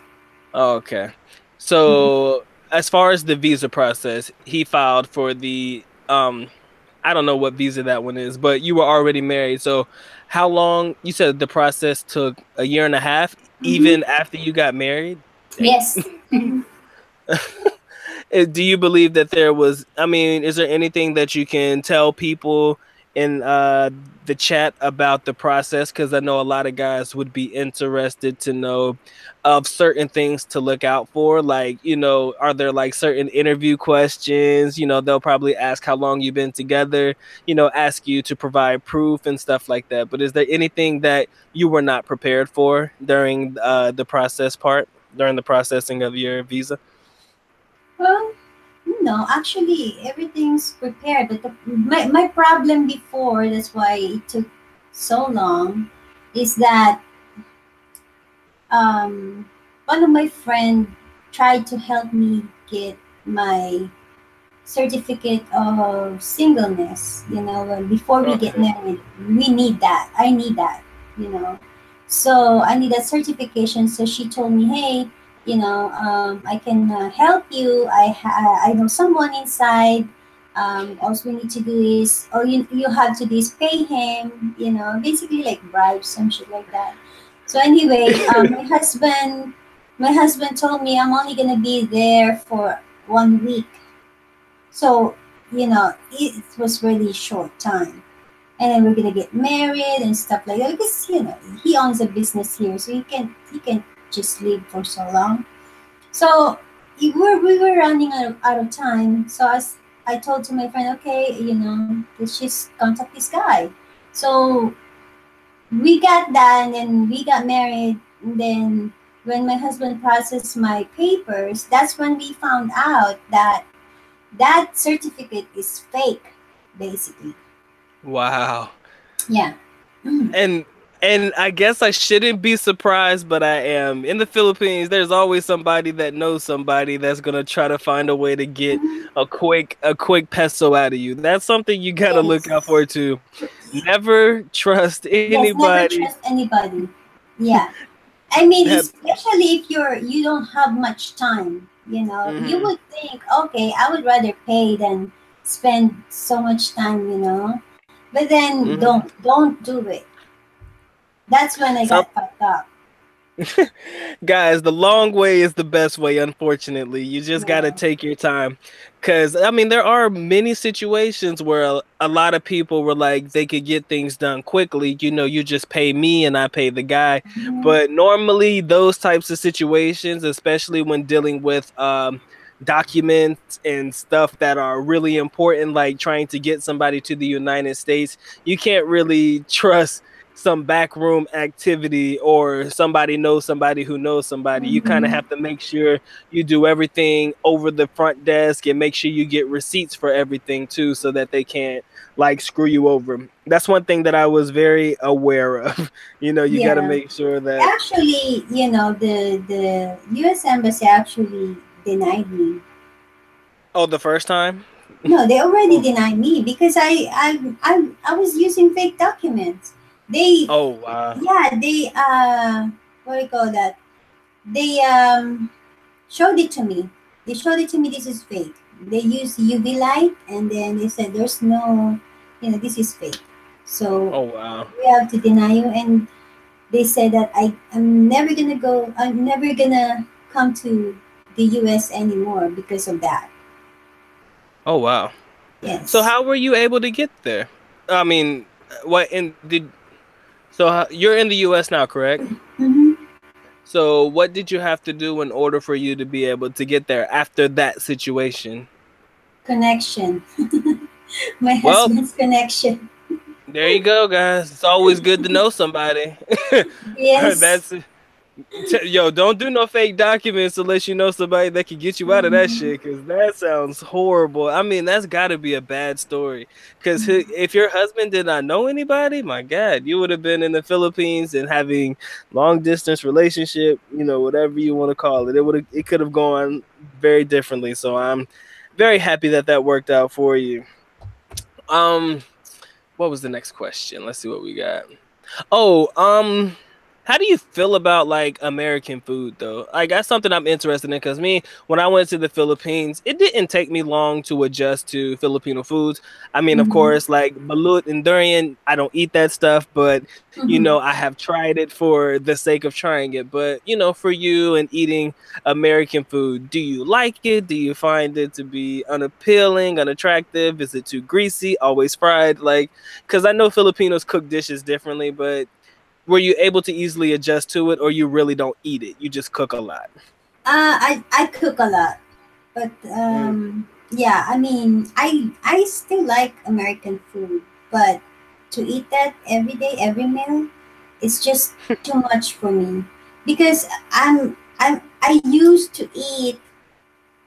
Okay. Mhm. So, as far as the visa process, he filed for the I don't know what visa that one is, but you were already married. So, how long, you said the process took a year and a half Mhm. even after you got married? Dang. Yes. Mhm. Do you believe that there was, I mean, is there anything that you can tell people in the chat about the process? Because I know a lot of guys would be interested to know of certain things to look out for. Like, are there like certain interview questions? They'll probably ask how long you've been together, ask you to provide proof and stuff like that. But is there anything that you were not prepared for during the processing of your visa? Well, no, actually, everything's prepared. But my problem before, that's why it took so long, is that um, one of my friend tried to help me get my certificate of singleness. Before we get Okay. married, we need that. I need that. You know, so I need that certification. So she told me, hey, I can help you. I know someone inside. Also, we need to do is, oh, you have to do is pay him. Basically like bribes, some shit like that. So anyway, my husband told me I'm only gonna be there for 1 week, so, it was really short time. And then we're gonna get married and stuff like that because he owns a business here, so he can just live for so long. So we were running out of time. So as I told to my friend, okay, let's just contact this guy. So we got that, and then we got married. And then when my husband processed my papers, that's when we found out that that certificate is fake. basically. Wow. Yeah. Mm. And and I guess I shouldn't be surprised, but I am. In the Philippines, there's always somebody that knows somebody that's gonna try to find a way to get Mhm. a quick peso out of you. That's something you gotta look out Yes. for too. Never trust Yes, never anybody. trust anybody. Yeah. I mean, That especially if you don't have much time, you hmm would think, okay, I would rather pay than spend so much time. But then hmm don't do it. That's when I Some got fucked up. Guys, the long way is the best way, unfortunately. You just got to Yeah. take your time. Because, I mean, there are many situations where a lot of people were like, they could get things done quickly. You just pay me and I pay the guy. Mhm. But normally, those types of situations, especially when dealing with documents and stuff that are really important, like trying to get somebody to the United States, you can't really trust some backroom activity or somebody knows somebody who knows somebody. You kind of Mhm. have to make sure you do everything over the front desk and make sure you get receipts for everything too so that they can't like screw you over. That's one thing that I was very aware of. You got to Yeah. make sure that Actually, the U.S. Embassy actually denied me. oh, the first time? No, they already Oh, denied me because I was using fake documents. They oh wow. Yeah, they what do you call that? They showed it to me. They showed it to me. This is fake. They used UV light, and then they said there's no, this is fake. So Oh wow. we have to deny you. And they said that I'm never gonna go. I'm never gonna come to the U.S. anymore because of that. Oh wow. So Yes. how were you able to get there? I mean, what in did so you're in the US now, correct? Mm-hmm. So, what did you have to do in order for you to be able to get there after that situation? Connection. My Well, husband's connection. there you go, guys. It's always good to know somebody. Yes. That's yo. Don't do no fake documents unless you know somebody that can get you out of that Mhm. shit. Because that sounds horrible. I mean, that's got to be a bad story. Because if your husband did not know anybody, my God, you would have been in the Philippines and having long distance relationship. Whatever you want to call it. It could have gone very differently. So I'm very happy that that worked out for you. Um, what was the next question? Let's see what we got. Oh, how do you feel about like American food though? Like that's something I'm interested in because me, when I went to the Philippines, it didn't take me long to adjust to Filipino foods. I mean, of Mhm. course, like balut and durian, I don't eat that stuff, but Mhm. I have tried it for the sake of trying it. But for you and eating American food, do you like it? Do you find it to be unappealing, unattractive? Is it too greasy, always fried? Like, because I know Filipinos cook dishes differently, but were you able to easily adjust to it, or you really don't eat it? You just cook a lot. I cook a lot, but Mm. yeah, I mean, I still like American food, but to eat that every day, every meal, it's just too much for me because I used to eat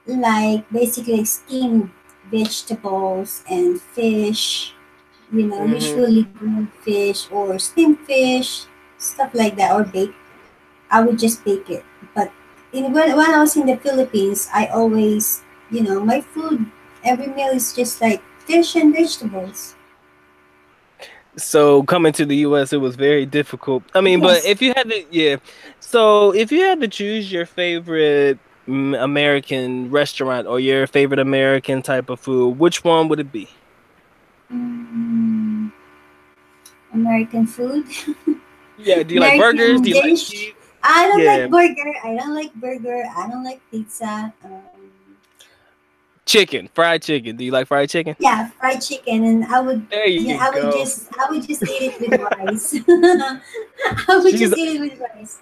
like basically steamed vegetables and fish, hmm usually grilled fish or steamed fish, stuff like that, or baked. I would just bake it. But when I was in the Philippines, I always, my food, every meal is just like fish and vegetables. So coming to the U.S., it was very difficult. I mean, but Yes. if you had to, yeah. So if you had to choose your favorite American restaurant or your favorite American type of food, which one would it be? Mm, American food. Yeah. Do you like burgers? American Do you like dish. cheese? I don't Yeah, like burger. I don't like burger. I don't like pizza. chicken, fried chicken. Do you like fried chicken? Yeah, fried chicken, and There you go. I would just eat it with rice. I would She's just eat it with rice.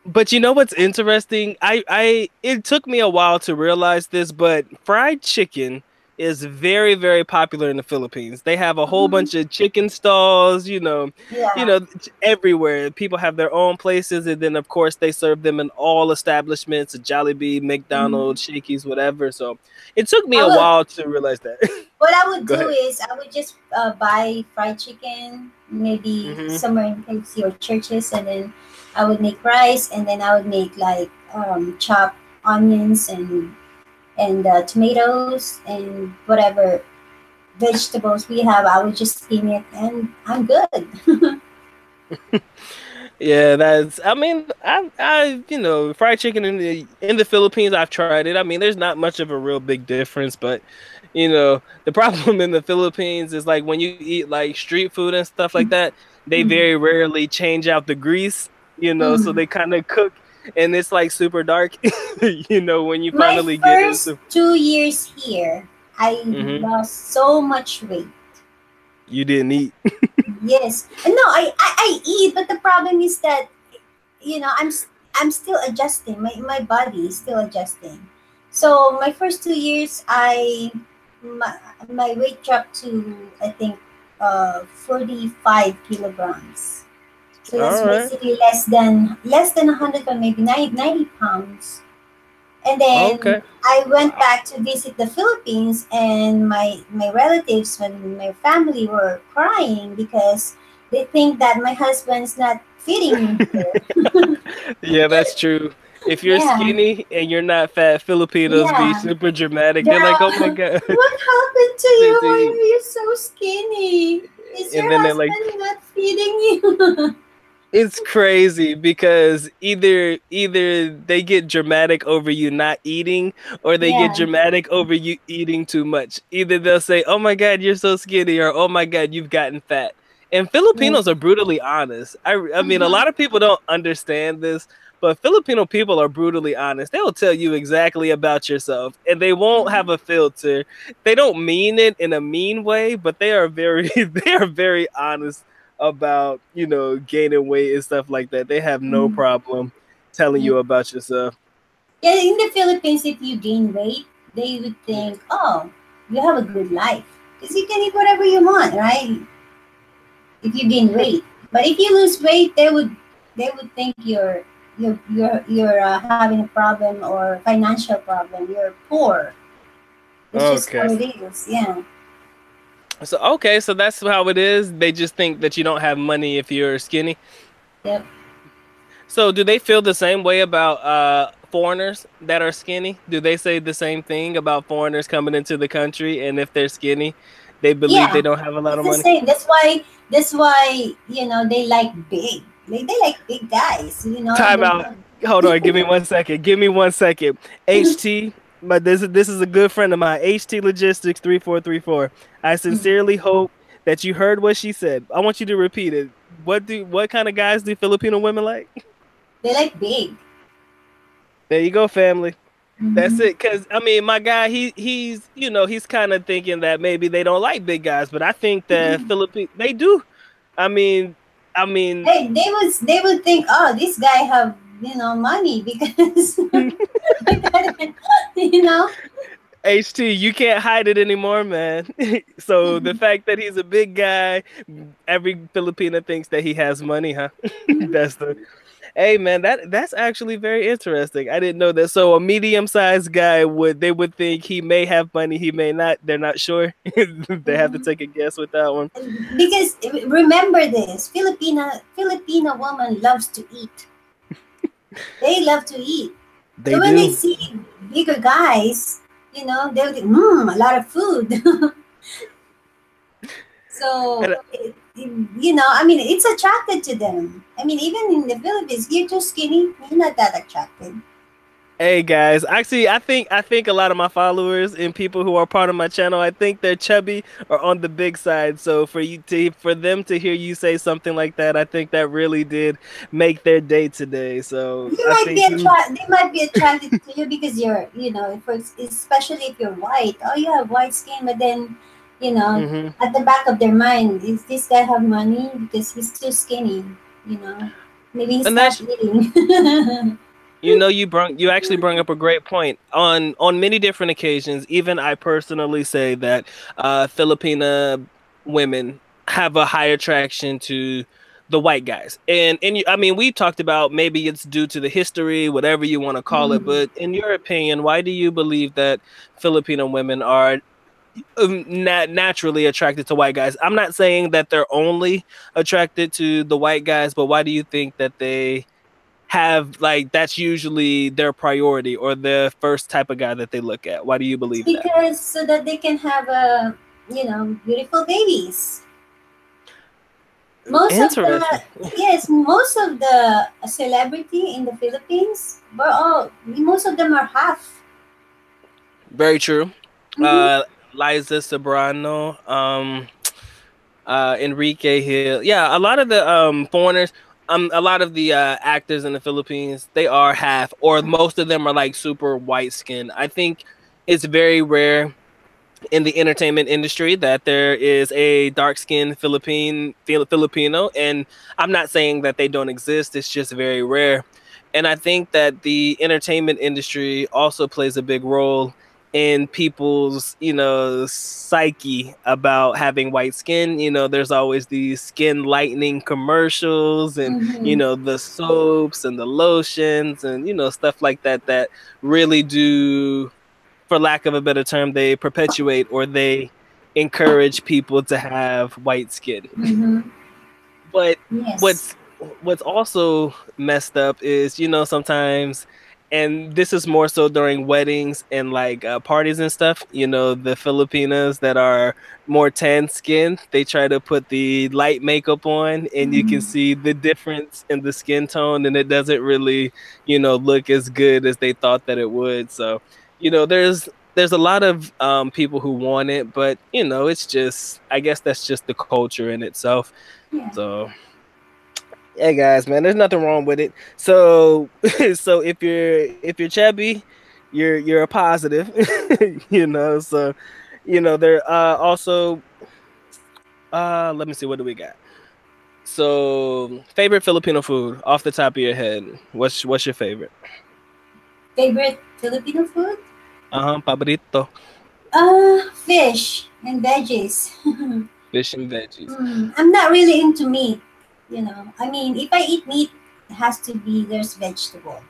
But you know what's interesting? It took me a while to realize this, but fried chicken is very, very popular in the Philippines. They have a whole Mhm. bunch of chicken stalls, Yeah. everywhere. People have their own places, and then of course they serve them in all establishments, Jollibee, Mhm. McDonald's, Shakey's, whatever. So it took me I a will. while to realize that. What I would Go do ahead. is I would just buy fried chicken, maybe Hmm. somewhere in KFC or churches, and then I would make rice, and then I would make like chopped onions and tomatoes and whatever vegetables we have. I would just steam it, and I'm good. Yeah, that's. I mean, fried chicken in the Philippines, I've tried it. I mean, there's not much of a real big difference, but the problem in the Philippines is like when you eat like street food and stuff like that, they Mm. very rarely change out the grease. So Mm. they kind of cook, and it's like super dark. When you My finally get first into. 2 years here, I Hmm. lost so much weight. You didn't eat. Yes, no, I eat, but the problem is that I'm still adjusting. My body is still adjusting. So my first 2 years, my, my weight dropped to I think 45 kilograms. So that's All right. basically less than 100 or maybe 90 pounds. And then Okay. I went Wow. back to visit the Philippines, and my relatives and my family were crying because they think that my husband's not feeding me here. Yeah, that's true. If you're Yeah, skinny and you're not fat, Filipinos be yeah. super dramatic. They're They're like, "Oh my all, god," what happened to to you? Why eat, are you so skinny? Is and your then they're like, husband not feeding you? "It's crazy because either they get dramatic over you not eating, or they get Yeah. dramatic over you eating too much. Either they'll say, "Oh my god, you're so skinny," or "Oh my god, you've gotten fat." And Yes. Filipinos are brutally honest. I mean, a Mhm. lot of people don't understand this, but Filipino people are brutally honest. They'll tell you exactly about yourself, and they won't have a filter. They don't mean it in a mean way, but they are very they are very honest about gaining weight and stuff like that. They have no Mhm. problem telling Yeah. you about yourself. Yeah, in the Philippines, if you gain weight, they would think, oh, you have a good life. Because you can eat whatever you want, right? If you gain weight. But if you lose weight, they would think you're having a problem or financial problem. You're poor. It's just how Okay. it is. Yeah. So that's how it is. They just think that you don't have money if you're skinny. Yep. So do they feel the same way about foreigners that are skinny? Do they say the same thing about foreigners coming into the country, and if they're skinny, they believe they Yeah. don't have a lot It's of the money? same. That's why they like big. They like big guys. Time They out. Hold on, give me 1 second. Give me 1 second. HT, but this is a good friend of mine. HT Logistics 3434. I sincerely hope that you heard what she said. I want you to repeat it. What kind of guys do Filipino women like? they like big. There you go, family. That's Hmm. it. Cause I mean, my guy, he's kind of thinking that maybe they don't like big guys, but I think that Philippine they do. I mean, I mean, They would think, oh, this guy have money because you know. HT, you can't hide it anymore, man. So the fact that he's a big guy, every Filipino thinks that he has money, huh? That's the Hey man, that's actually very interesting. I didn't know that. So a medium-sized guy would think he may have money, he may not. They're not sure. They have to Mhm. take a guess with that one. Because remember this, Filipina woman loves to eat. They love to eat. So They when they do. see bigger guys, they'll think, a lot of food. So And I mean, it's attracted to them. I mean, even in the Philippines, you're too skinny, you're not that attractive. Hey guys, actually, I think a lot of my followers and people who are part of my channel, I think they're chubby or on the big side. So for them to hear you say something like that, I think that really did make their day today. So You I might be think you. They might be attracted to you because you're, especially if you're white. Oh, you have white skin, but then, you know, Mhm. at the back of their mind, is this guy have money because he's too skinny? You know, maybe he's And not that's eating. You actually brought up a great point. On many different occasions, even I personally say that Filipina women have a high attraction to the white guys. I mean, we talked about maybe it's due to the history, whatever you want to call it, Mm. but in your opinion, why do you believe that Filipino women are naturally attracted to white guys? I'm not saying that they're only attracted to the white guys, but why do you think that they have, like, that's usually their priority or the first type of guy that they look at? Why do you It's believe that? because so that they can have a beautiful babies. Most of the Interesting. Yes, most of the celebrity in the Philippines, most of them are half. Very true. Mm-hmm. Uh, Liza Sobrano, Enrique Hill. Yeah, a lot of the foreigners, a lot of the actors in the Philippines, they are half, or most of them are like super white skinned. I think it's very rare in the entertainment industry that there is a dark skinned Filipino, and I'm not saying that they don't exist. It's just very rare, and I think that the entertainment industry also plays a big role in people's psyche about having white skin. There's always these skin lightening commercials, and Mm-hmm. the soaps and the lotions, and stuff like that that really do, for lack of a better term, they perpetuate or they encourage people to have white skin. Mm-hmm. But Yes. what's also messed up is, sometimes, and this is more so during weddings and like parties and stuff, the Filipinas that are more tan skinned, they try to put the light makeup on, and you can Mm-hmm. see the difference in the skin tone, and it doesn't really, look as good as they thought that it would. So, there's a lot of people who want it, but it's just, I guess that's just the culture in itself. Yeah. So, yeah, guys, man, there's nothing wrong with it. So, so if you're chubby, you're a positive, So, there also, let me see, what do we got? So, favorite Filipino food off the top of your head. What's your favorite? Favorite Filipino food? Paborito. Fish and veggies. Fish and veggies. I'm not really into meat. I mean, if I eat meat, it has to be there's vegetables.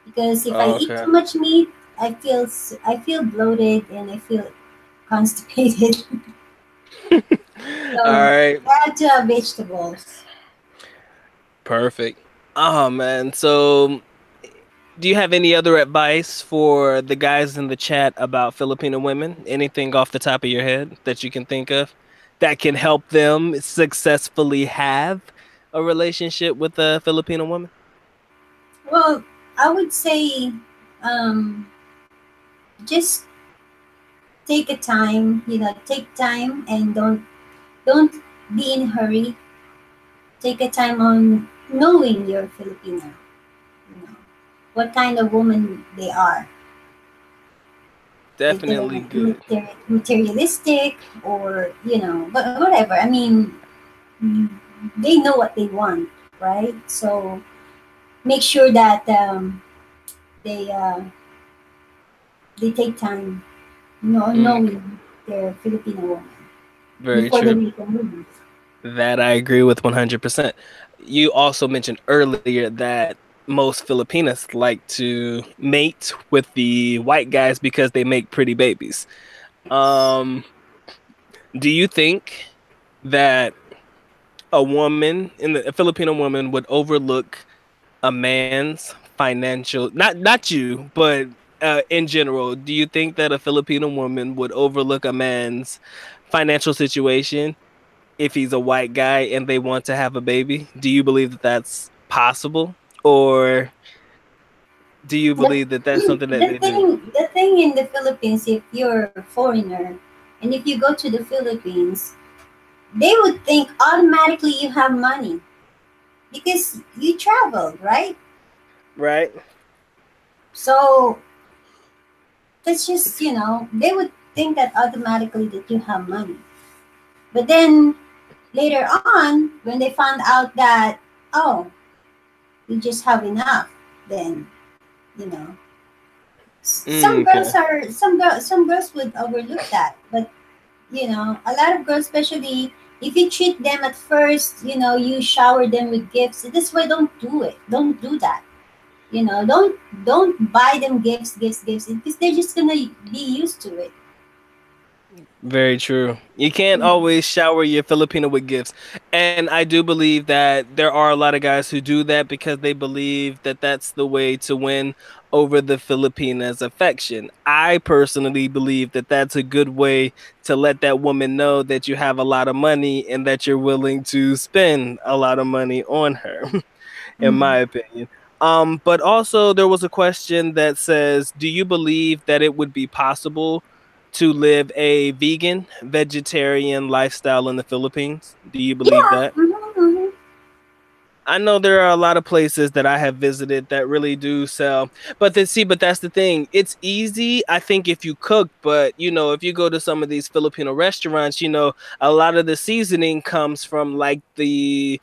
Because if I Oh, eat okay. too much meat, I feel bloated and I feel constipated. All So right. I have to have vegetables. Perfect. Oh man. So, do you have any other advice for the guys in the chat about Filipino women? Anything off the top of your head that you can think of that can help them successfully have a relationship with a Filipino woman? Well, I would say um, just take time and don't be in a hurry. Take a time on knowing your Filipino. You know what kind of woman they are. If they're Definitely good. materialistic or but whatever. I mean, mm, they know what they want, right? So make sure that they uh, they take time, Okay. knowing their Filipino woman Very before they true. make a move. That I agree with 100%. You also mentioned earlier that most Filipinas like to mate with the white guys because they make pretty babies. Yes. Um, do you think that a Filipino woman would overlook a man's financial, not you, but in general, do you think that a Filipino woman would overlook a man's financial situation if he's a white guy and they want to have a baby? Do you believe that that's possible, or do you The, believe that that's something that the they do? thing in the Philippines, if you're a foreigner and if you go to the Philippines, they would think automatically you have money because you traveled, right? Right. So that's just they would think that automatically that you have money. But then later on, when they found out that, oh, you just have enough, then You know, Mm, okay. some girls would overlook that, but a lot of girls, especially if you treat them at first, you shower them with gifts. This way, don't do it. Don't do that. Don't buy them gifts, because they're just gonna be used to it. Very true. You can't always shower your Filipino with gifts. And I do believe that there are a lot of guys who do that because they believe that that's the way to win over the Filipinas' affection. I personally believe that that's a good way to let that woman know that you have a lot of money and that you're willing to spend a lot of money on her, in Mm. my opinion. But also there was a question that says, do you believe that it would be possible to live a vegan, vegetarian lifestyle in the Philippines? Do you believe Yeah. that? Hmm. I know there are a lot of places that I have visited that really do sell, but but that's the thing. It's easy, I think, if you cook, but if you go to some of these Filipino restaurants, a lot of the seasoning comes from like the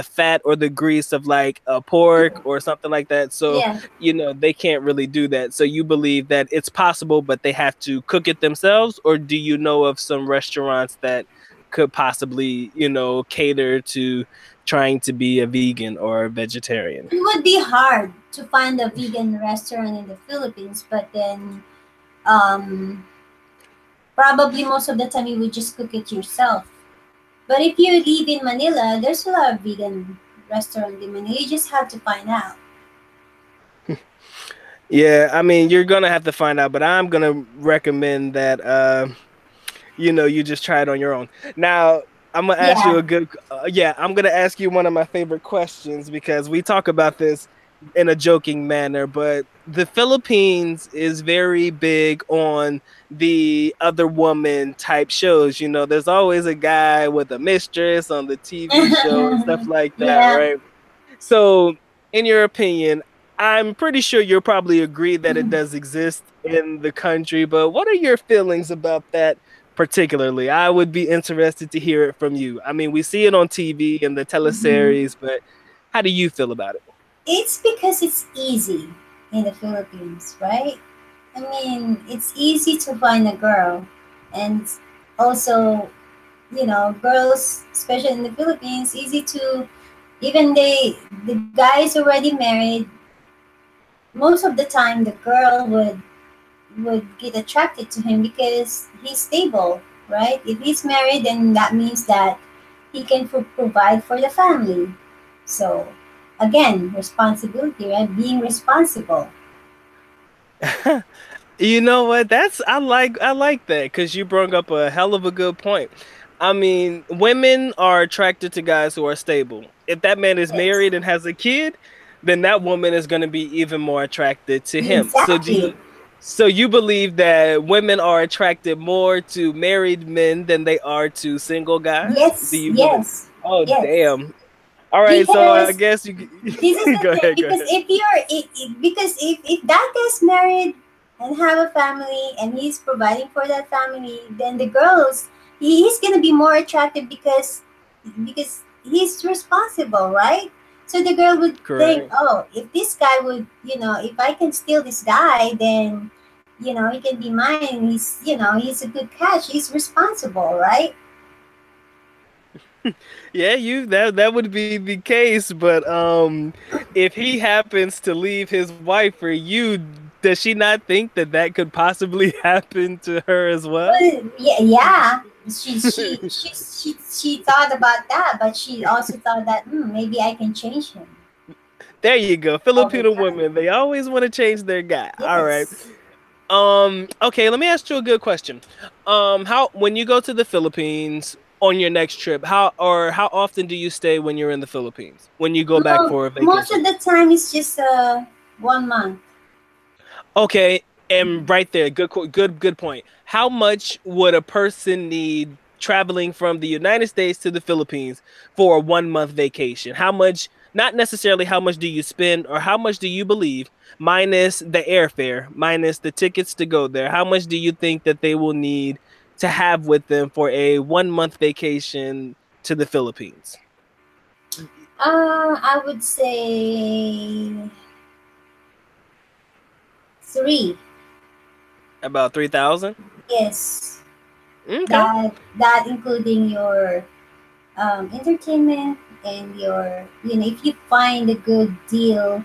fat or the grease of like a pork or something like that. So, Yeah. they can't really do that. So you believe that it's possible, but they have to cook it themselves, or do you know of some restaurants that could possibly, cater to trying to be a vegan or a vegetarian? It would be hard to find a vegan restaurant in the Philippines, but then um, probably most of the time you would just cook it yourself. But if you live in Manila, there's a lot of vegan restaurant in Manila. You just have to find out. Yeah, I mean, you're gonna have to find out, but I'm gonna recommend that you just try it on your own. Now, I'm gonna ask you Yeah. a good yeah, I'm gonna ask you one of my favorite questions because we talk about this in a joking manner, but the Philippines is very big on the other woman type shows. There's always a guy with a mistress on the TV show and stuff like that, Yeah. right? So, in your opinion, I'm pretty sure you'll probably agree that it does exist in the country, but what are your feelings about that particularly? I would be interested to hear it from you. I mean, we see it on TV and the Mhm. teleseries, but how do you feel about it? It's because it's easy in the Philippines, right? I mean, it's easy to find a girl, and also, girls, especially in the Philippines, easy to even the guy is already married. Most of the time, the girl would get attracted to him because he's stable, right? If he's married, then that means that he can provide for the family. So, again, responsibility, right? Being responsible. You know what? I like that because you brought up a hell of a good point. I mean, women are attracted to guys who are stable. If that man is Yes, married and has a kid, then that woman is going to be even more attracted to him. exactly. So you believe that women are attracted more to married men than they are to single guys? Do Yes, you believe? yes, Oh, yes. damn. All right, so I Because guess you this is the go thing. ahead, go Because ahead. if that guy's married and have a family and he's providing for that family, then the girls, he's gonna be more attractive because he's responsible, right? So the girl would think, Correct. oh, if this guy would, if I can steal this guy, then he can be mine. He's a good catch. He's responsible, right? Yeah, that would be the case, but if he happens to leave his wife for you, does she not think that that could possibly happen to her as well? Well, yeah, yeah. She thought about that, but she also thought that maybe I can change him There you go. over Filipino time. women, they always want to change their guy. All right. Yes. Okay, let me ask you a good question. How when you go to the Philippines on your next trip, how often do you stay when you're in the Philippines? When you go back No, for a most of vacation? the time it's just 1 month. Okay, and right there, good point. How much would a person need traveling from the United States to the Philippines for a 1 month vacation? How much, not necessarily how much do you spend or how much do you believe, minus the airfare, minus the tickets to go there, how much do you think that they will need to have with them for a 1 month vacation to the Philippines? I would say Three. About 3,000. Yes. Okay. That including your entertainment and if you find a good deal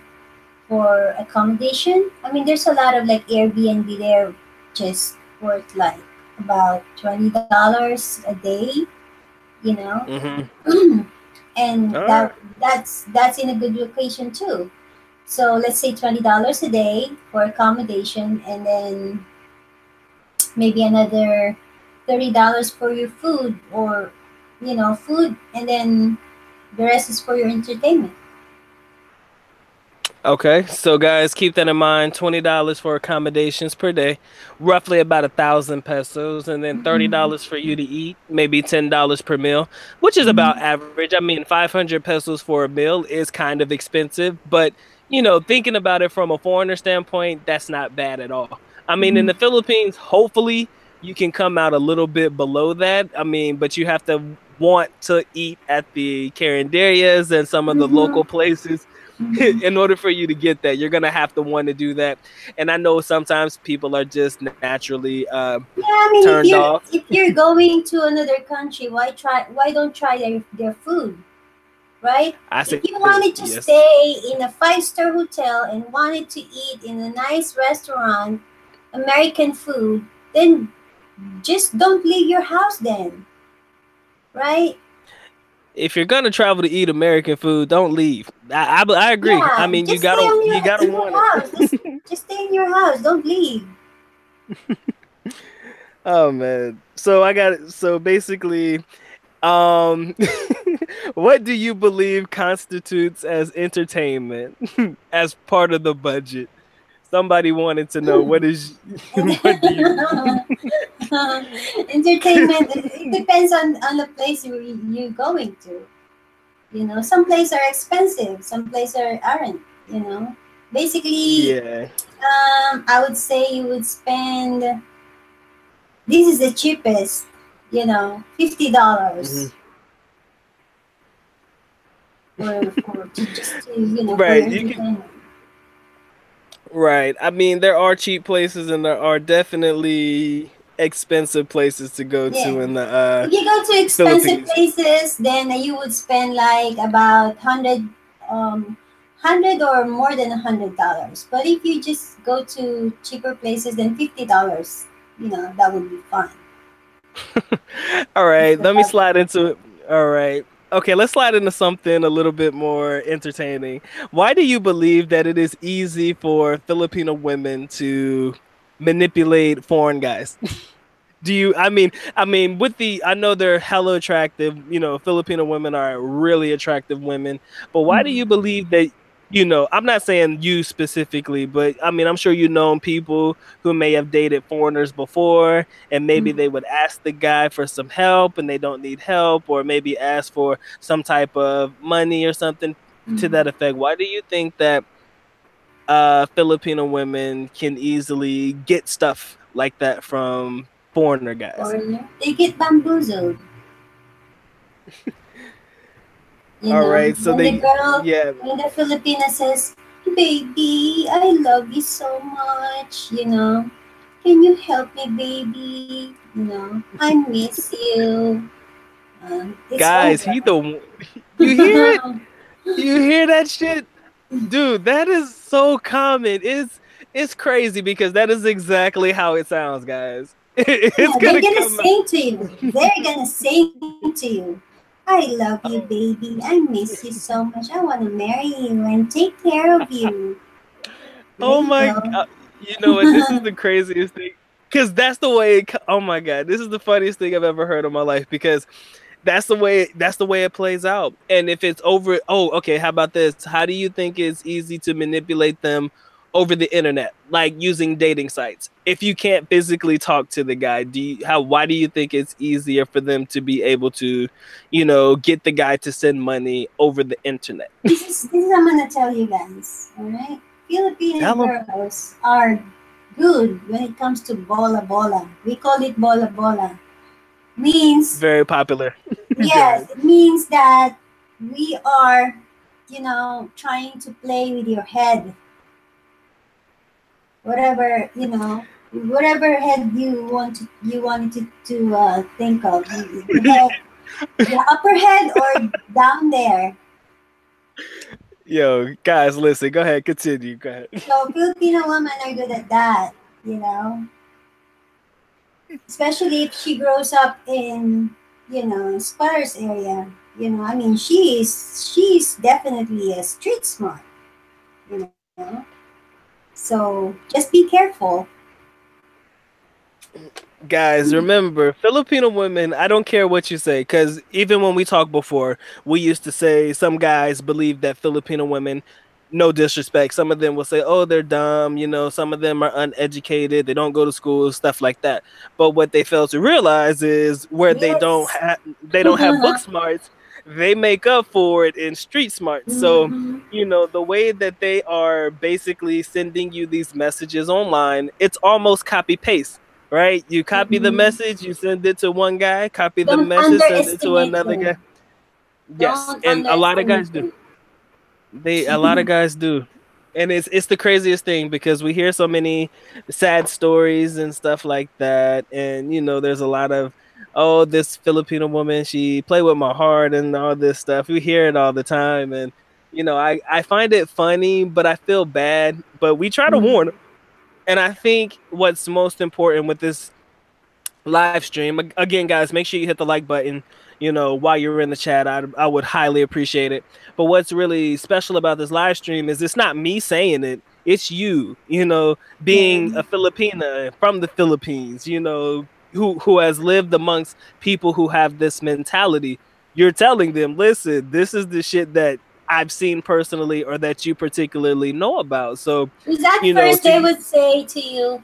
for accommodation. I mean, there's a lot of like Airbnb there, just worth like about $20 a day. You know, Mm-hmm. and All right. that's in a good location too. So let's say $20 a day for accommodation, and then maybe another $30 for your food, or food, and then the rest is for your entertainment. Okay, so guys, keep that in mind. $20 for accommodations per day, roughly about 1,000 pesos, and then Mm-hmm. $30 for you to eat, maybe $10 per meal, which is about Mm-hmm. average. I mean, 500 pesos for a meal is kind of expensive, but thinking about it from a foreigner standpoint, that's not bad at all. I mean, in Mm-hmm. the Philippines, hopefully you can come out a little bit below that. I mean, but you have to want to eat at the carinderias and some of the Mm-hmm. local places Mm-hmm. in order for you to get that. You're gonna have to want to do that. And I know sometimes people are just naturally Yeah, I mean, turned off. if you're going to another country, why don't try their food, right? I say If you wanted to yes. stay in a five-star hotel and wanted to eat in a nice restaurant, American food, then just don't leave your house then, right? If you're gonna travel to eat American food, don't leave. I agree. I Yeah, mean, just stay you gotta in your want house. it. Just stay in your house. Don't leave. Oh man. So I got it. So basically, um, what do you believe constitutes as entertainment as part of the budget? Somebody wanted to know what is what do you Entertainment. It depends on the place you're going to. Some places are expensive. Some places aren't. You know, basically, Yeah. I would say you would spend. This is the cheapest. $50 Mhm. for to just to for your Right. You can. entertainment. Right. I mean, there are cheap places and there are definitely expensive places to go Yeah. to in the If you go to expensive Philippines. places, then you would spend like about um, 100 or more than $100. But if you just go to cheaper places, then $50, that would be fine. All That's right. the Let me budget. slide into it. All right. Okay, let's slide into something a little bit more entertaining. Why do you believe that it is easy for Filipino women to manipulate foreign guys? Do you I mean with the I know they're hella attractive, Filipino women are really attractive women, but why do you Mhm. believe that I'm not saying you specifically, but I mean I'm sure you've known people who may have dated foreigners before and maybe Mhm. they would ask the guy for some help and they don't need help or maybe ask for some type of money or something to that Mhm. effect. Why do you think that Filipino women can easily get stuff like that from foreigner guys? Foreigner, they get bamboozled. All right, so When the they, girl, yeah, when the Filipina says, "Baby, I love you so much," "Can you help me, baby?" "I miss you." It's guys, over. he the, you hear it? You hear that shit? Dude, that is so common. It's crazy because that is exactly how it sounds, guys. It's Yeah, they're gonna gonna come out. sing to you. They're gonna sing to you. "I love you, baby. I miss you so much. I want to marry you and take care of you." There Oh you my, go. you know what? This is the craziest thing. Because that's the way oh my God, this is the funniest thing I've ever heard in my life because that's the way it plays out. And if it's over, oh, okay, how about this? How do you think it's easy to manipulate them over the internet, like using dating sites? If you can't physically talk to the guy, why do you think it's easier for them to be able to, get the guy to send money over the internet? This is I'm gonna tell you guys. All right, Filipino Tell them. girls are good when it comes to bola bola. We call it bola bola. Means Very popular. Go yes, ahead. it means that we are, trying to play with your head. whatever whatever head you wanted to think of, the head, the upper head or down there. Yo, guys, listen. Go ahead, continue. Go ahead. So Filipino women are good at that, you know, especially if she grows up in sparse area. I mean, she's definitely a street smart, you know. So just be careful. Guys, remember, Filipino women, I don't care what you say, because even when we talked before, we used to say some guys believe that Filipino women, no disrespect, some of them will say, oh, they're dumb, some of them are uneducated, they don't go to school, stuff like that. But what they fail to realize is where Yes. they don't have book smarts, they make up for it in street smarts. So, Hmm. the way that they are basically sending you these messages online, it's almost copy paste, right? You copy the Hmm. message, you send it to one guy, copy the Don't message, send it to underestimate another guy. them. Yes, Don't and a lot of guys underestimate do. them. A lot of guys do. And it's the craziest thing because we hear so many sad stories and stuff like that. And there's a lot of, oh, this Filipino woman, she played with my heart and all this stuff. We hear it all the time. And I find it funny, but I feel bad. But we try to Mhm. warn them. And I think what's most important with this live stream, again, guys, make sure you hit the like button, while you're in the chat. I would highly appreciate it. But what's really special about this live stream is it's not me saying it, it's you, being Yeah. a Filipina from the Philippines, who has lived amongst people who have this mentality. You're telling them, listen, this is the shit that I've seen personally or that you particularly know about. So, Because at first they to would say to you,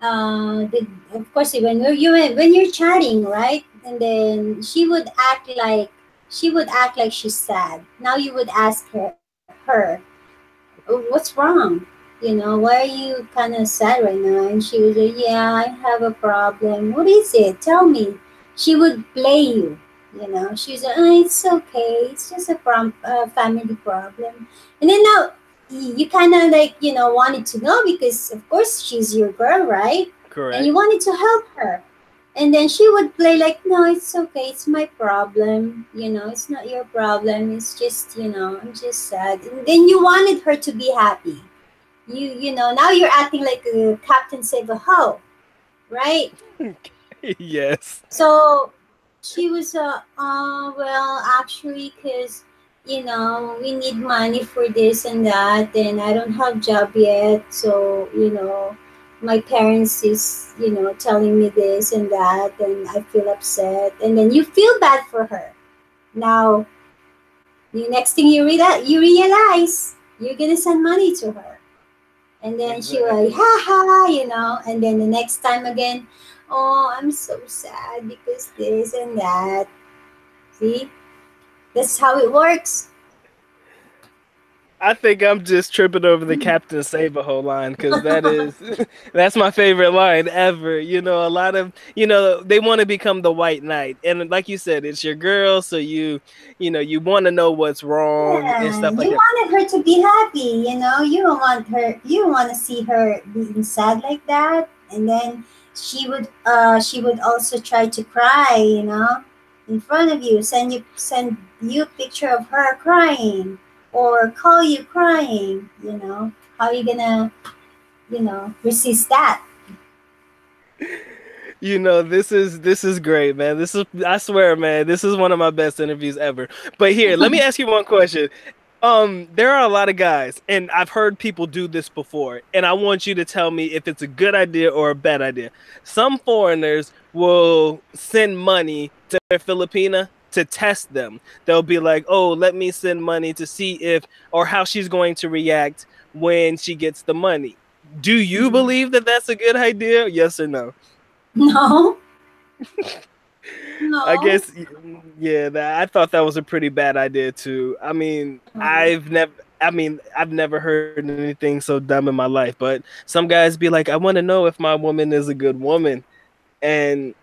of course, when you're chatting, right? And then she would act like she's sad. Now you would ask her, "Oh, what's wrong? Why are you kind of sad right now?" And she would say, "Yeah, I have a problem. What is it? Tell me." She would play you. She's like, "Oh, it's okay. It's just a family problem." And then now you kind of like wanted to know because of course she's your girl, right? And you correct. wanted to help her. And then she would play like, "No, it's okay. It's my problem. It's not your problem. It's just, I'm just sad." And then you wanted her to be happy. Now you're acting like a Captain Save a Ho, right? Yes. So she was, well, actually, because, we need money for this and that, and I don't have job yet. So, my parents is, telling me this and that, and I feel upset. And then you feel bad for her. Now, the next thing you realize you're gonna send money to her. And then she will, Exactly. ha ha, and then the next time again, "Oh, I'm so sad because this and that." See, that's how it works. I think I'm just tripping over the Captain Save a whole line because that is that's my favorite line ever. A lot of they want to become the white knight, and like you said, it's your girl, so you want to know what's wrong and Yeah, stuff like you that. wanted her to be happy. You don't want to see her being sad like that. And then she would also try to cry, in front of you. Send you a picture of her crying, or call you crying. How you gonna resist that? This is great, man. This is I swear, man, this is one of my best interviews ever. But here, let me ask you one question. There are a lot of guys, and I've heard people do this before, and I want you to tell me if it's a good idea or a bad idea. Some foreigners will send money to their Filipina to test them. They'll be like, "Oh, let me send money to see if or how she's going to react when she gets the money." Do you Mhm. believe that that's a good idea? Yes or no? No, I no. guess, yeah, I thought that was a pretty bad idea too. I mean, No. I've never heard anything so dumb in my life, but some guys be like, I want to know if my woman is a good woman, and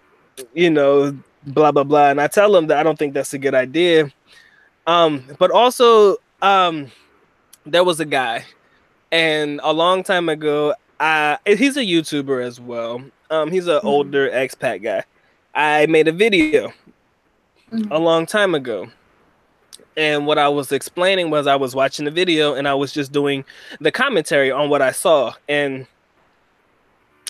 blah blah blah. And I tell them that I don't think that's a good idea. But also, there was a guy, and a long time ago. He's a YouTuber as well. He's an Mm-hmm. older expat guy. I made a video a Mm-hmm. long time ago, and what I was explaining was I was watching the video and I was just doing the commentary on what I saw, and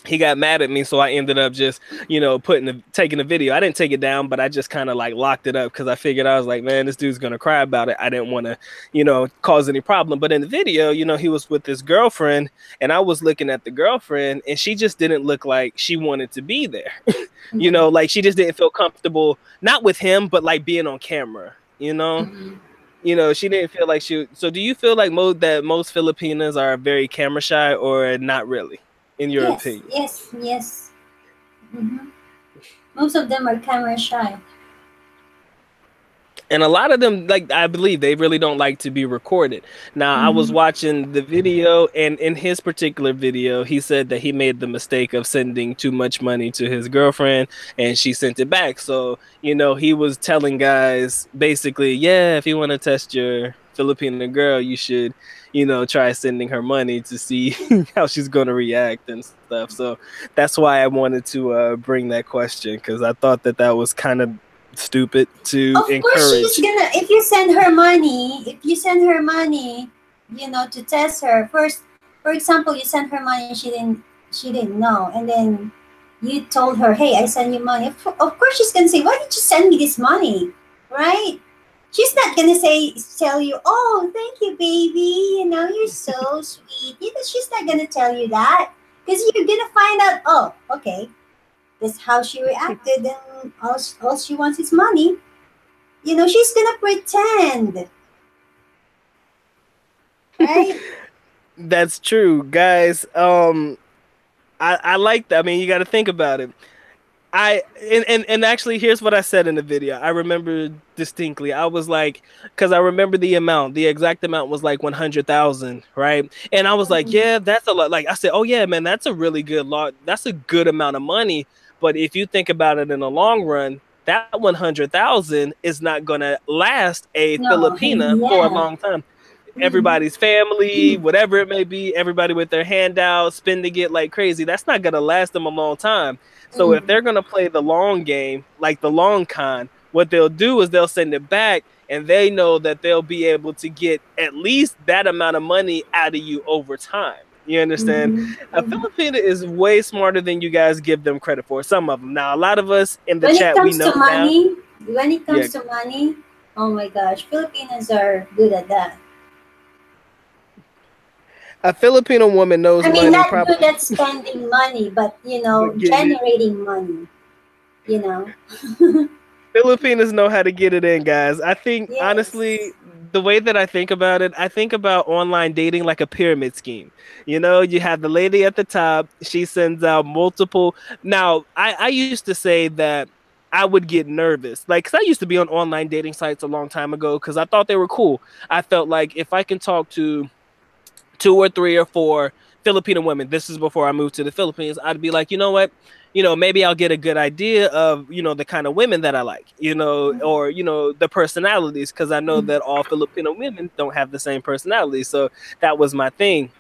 he got mad at me, so I ended up just, taking the video. I didn't take it down, but I just kind of like locked it up because I figured, I was like, man, this dude's gonna cry about it. I didn't want to, cause any problem. But in the video, he was with his girlfriend, and I was looking at the girlfriend, and she just didn't look like she wanted to be there. Mm-hmm. Like she just didn't feel comfortable, not with him, but like being on camera. Mm-hmm. She didn't feel like she. So, do you feel like that most Filipinas are very camera shy, or not really, in your Yes, opinion? yes, yes. Mm-hmm. Most of them are camera shy. And a lot of them, like, I believe they really don't like to be recorded. Now, I was Mm-hmm. watching the video, and in his particular video, he said that he made the mistake of sending too much money to his girlfriend, and she sent it back. So, he was telling guys basically, yeah, if you want to test your Filipino girl, you should, try sending her money to see how she's going to react and stuff. So that's why I wanted to bring that question, because I thought that that was kind of stupid to Of course, she's encourage. gonna. If you send her money, to test her first. For example, you sent her money, she didn't know, and then you told her, "Hey, I sent you money." Of course, she's gonna say, "Why did you send me this money?" Right? She's not gonna tell you, "Oh, thank you, baby. You're so sweet." She's not gonna tell you that because you're gonna find out. Oh, okay, that's how she reacted, and all she wants is money. She's gonna pretend, right? That's true, guys. I like that. I mean, you got to think about it. And actually, here's what I said in the video. I remember distinctly. I was like, because I remember the amount. The exact amount was like 100,000, right? And I was like, Mhm. yeah, that's a lot. Like I said, oh yeah, man, that's a really good lot. That's a good amount of money. But if you think about it in the long run, that 100,000 is not gonna last a No, Filipina for a yeah. long time. Mhm. Everybody's family, whatever it may be, everybody with their handouts, spending it like crazy. That's not gonna last them a long time. So if Mhm. they're gonna play the long game, like the long con, what they'll do is they'll send it back, and they know that they'll be able to get at least that amount of money out of you over time. You understand? Mhm. A Mhm. Filipino is way smarter than you guys give them credit for. Some of them. Now, a lot of us in the When it chat, we comes to know now. money, when it Yeah, comes to money, oh my gosh, Filipinos are good at that. a Filipino woman knows I mean, money not good probably. at spending money, but But getting it. generating money. You know. Filipinos know how to get it in, guys. I think Yes. honestly, the way that I think about it, I think about online dating like a pyramid scheme. You have the lady at the top, she sends out multiple. Now, I used to say that I would get nervous. Like, cause I used to be on online dating sites a long time ago because I thought they were cool. I felt like if I can talk to two or three or four Filipino women. This is before I moved to the Philippines. I'd be like, you know what? Maybe I'll get a good idea of, the kind of women that I like, or, the personalities, because I know Mhm. that all Filipino women don't have the same personality. So that was my thing.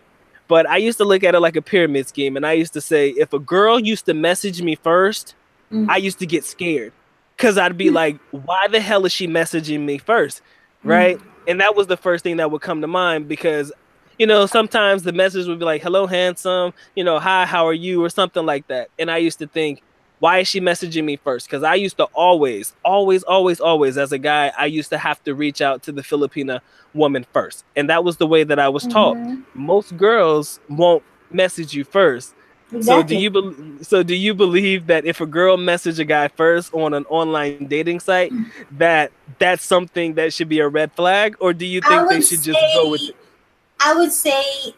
But I used to look at it like a pyramid scheme. And I used to say, if a girl used to message me first, I Mhm. used to get scared because I'd be like, why the hell is she messaging me first? Mhm. Right. And that was the first thing that would come to mind because, sometimes the message would be like, hello, handsome, hi, how are you? Or something like that. And I used to think, why is she messaging me first? Because I used to always, always, always, always, as a guy, I used to have to reach out to the Filipina woman first. And that was the way that I was taught. Mhm. Most girls won't message you first. So do Exactly. you believe that if a girl message a guy first on an online dating site, that that's something that should be a red flag, or do you I think they would should just go with say, it? I would say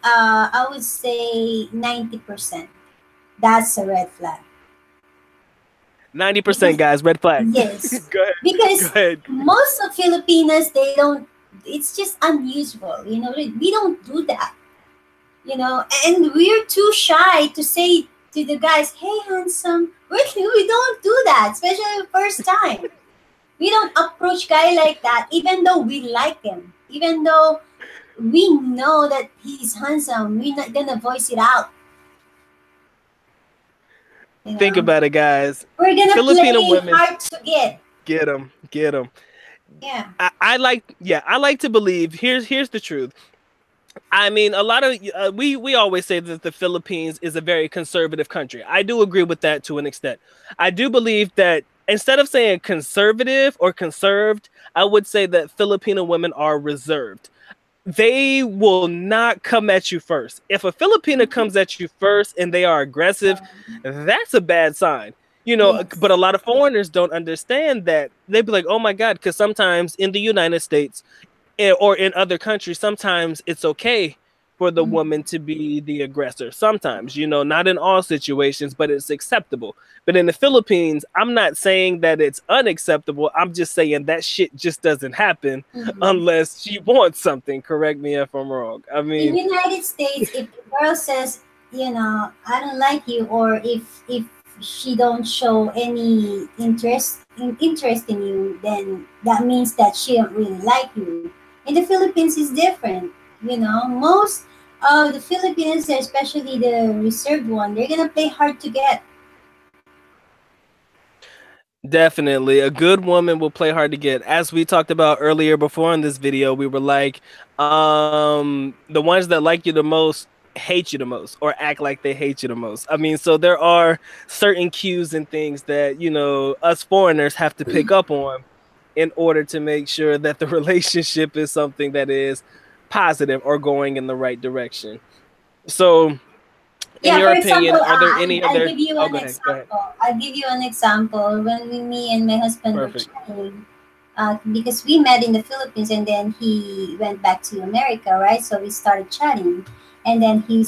90%. That's a red flag 90%, because guys, red flag. yes, Go ahead. Go because ahead. most of Filipinas they don't. It's just unusual. We don't do that. And we're too shy to say to the guys, "Hey, handsome." We don't do that, especially the first time. We don't approach guy like that, even though we like him, even though we know that he's handsome. We're not gonna voice it out. You Think know, about it, guys. we're gonna Filipino play women, hard to get. get them, get them. Yeah. I like, yeah, I like to believe. Here's the truth. I mean, a lot of we always say that the Philippines is a very conservative country. I do agree with that to an extent. I do believe that instead of saying conservative or conserved, I would say that Filipino women are reserved. They will not come at you first. If a Filipina comes at you first and they are aggressive, that's a bad sign. You know, but a Yes. lot of foreigners don't understand that. They'd be like, "Oh my God," because sometimes in the United States, or in other countries, sometimes it's okay for the Mhm. woman to be the aggressor. Sometimes, you know, not in all situations, but it's acceptable. But in the Philippines, I'm not saying that it's unacceptable. I'm just saying that shit just doesn't happen Mhm. unless she wants something. Correct me if I'm wrong. I In mean, United States, if a girl says, I don't like you, or if she don't show any interest in you, then that means that she don't really like you. In the Philippines, is different. Most of the Filipinos, especially the reserved one, they're gonna play hard to get. definitely. A good woman will play hard to get. As we talked about earlier before in this video, we were like, the ones that like you the most hate you the most or act like they hate you the most. I mean, so there are certain cues and things that, you know, us foreigners have to pick up on in order to make sure that the relationship is something that is positive or going in the right direction. So, in Yeah, your for example, opinion, are there any I'll other? give you Oh, an go ahead. Go ahead. example. I'll give you an example. When me and my husband were Perfect. chatting, because we met in the Philippines and then he went back to America, right? So we started chatting, and then he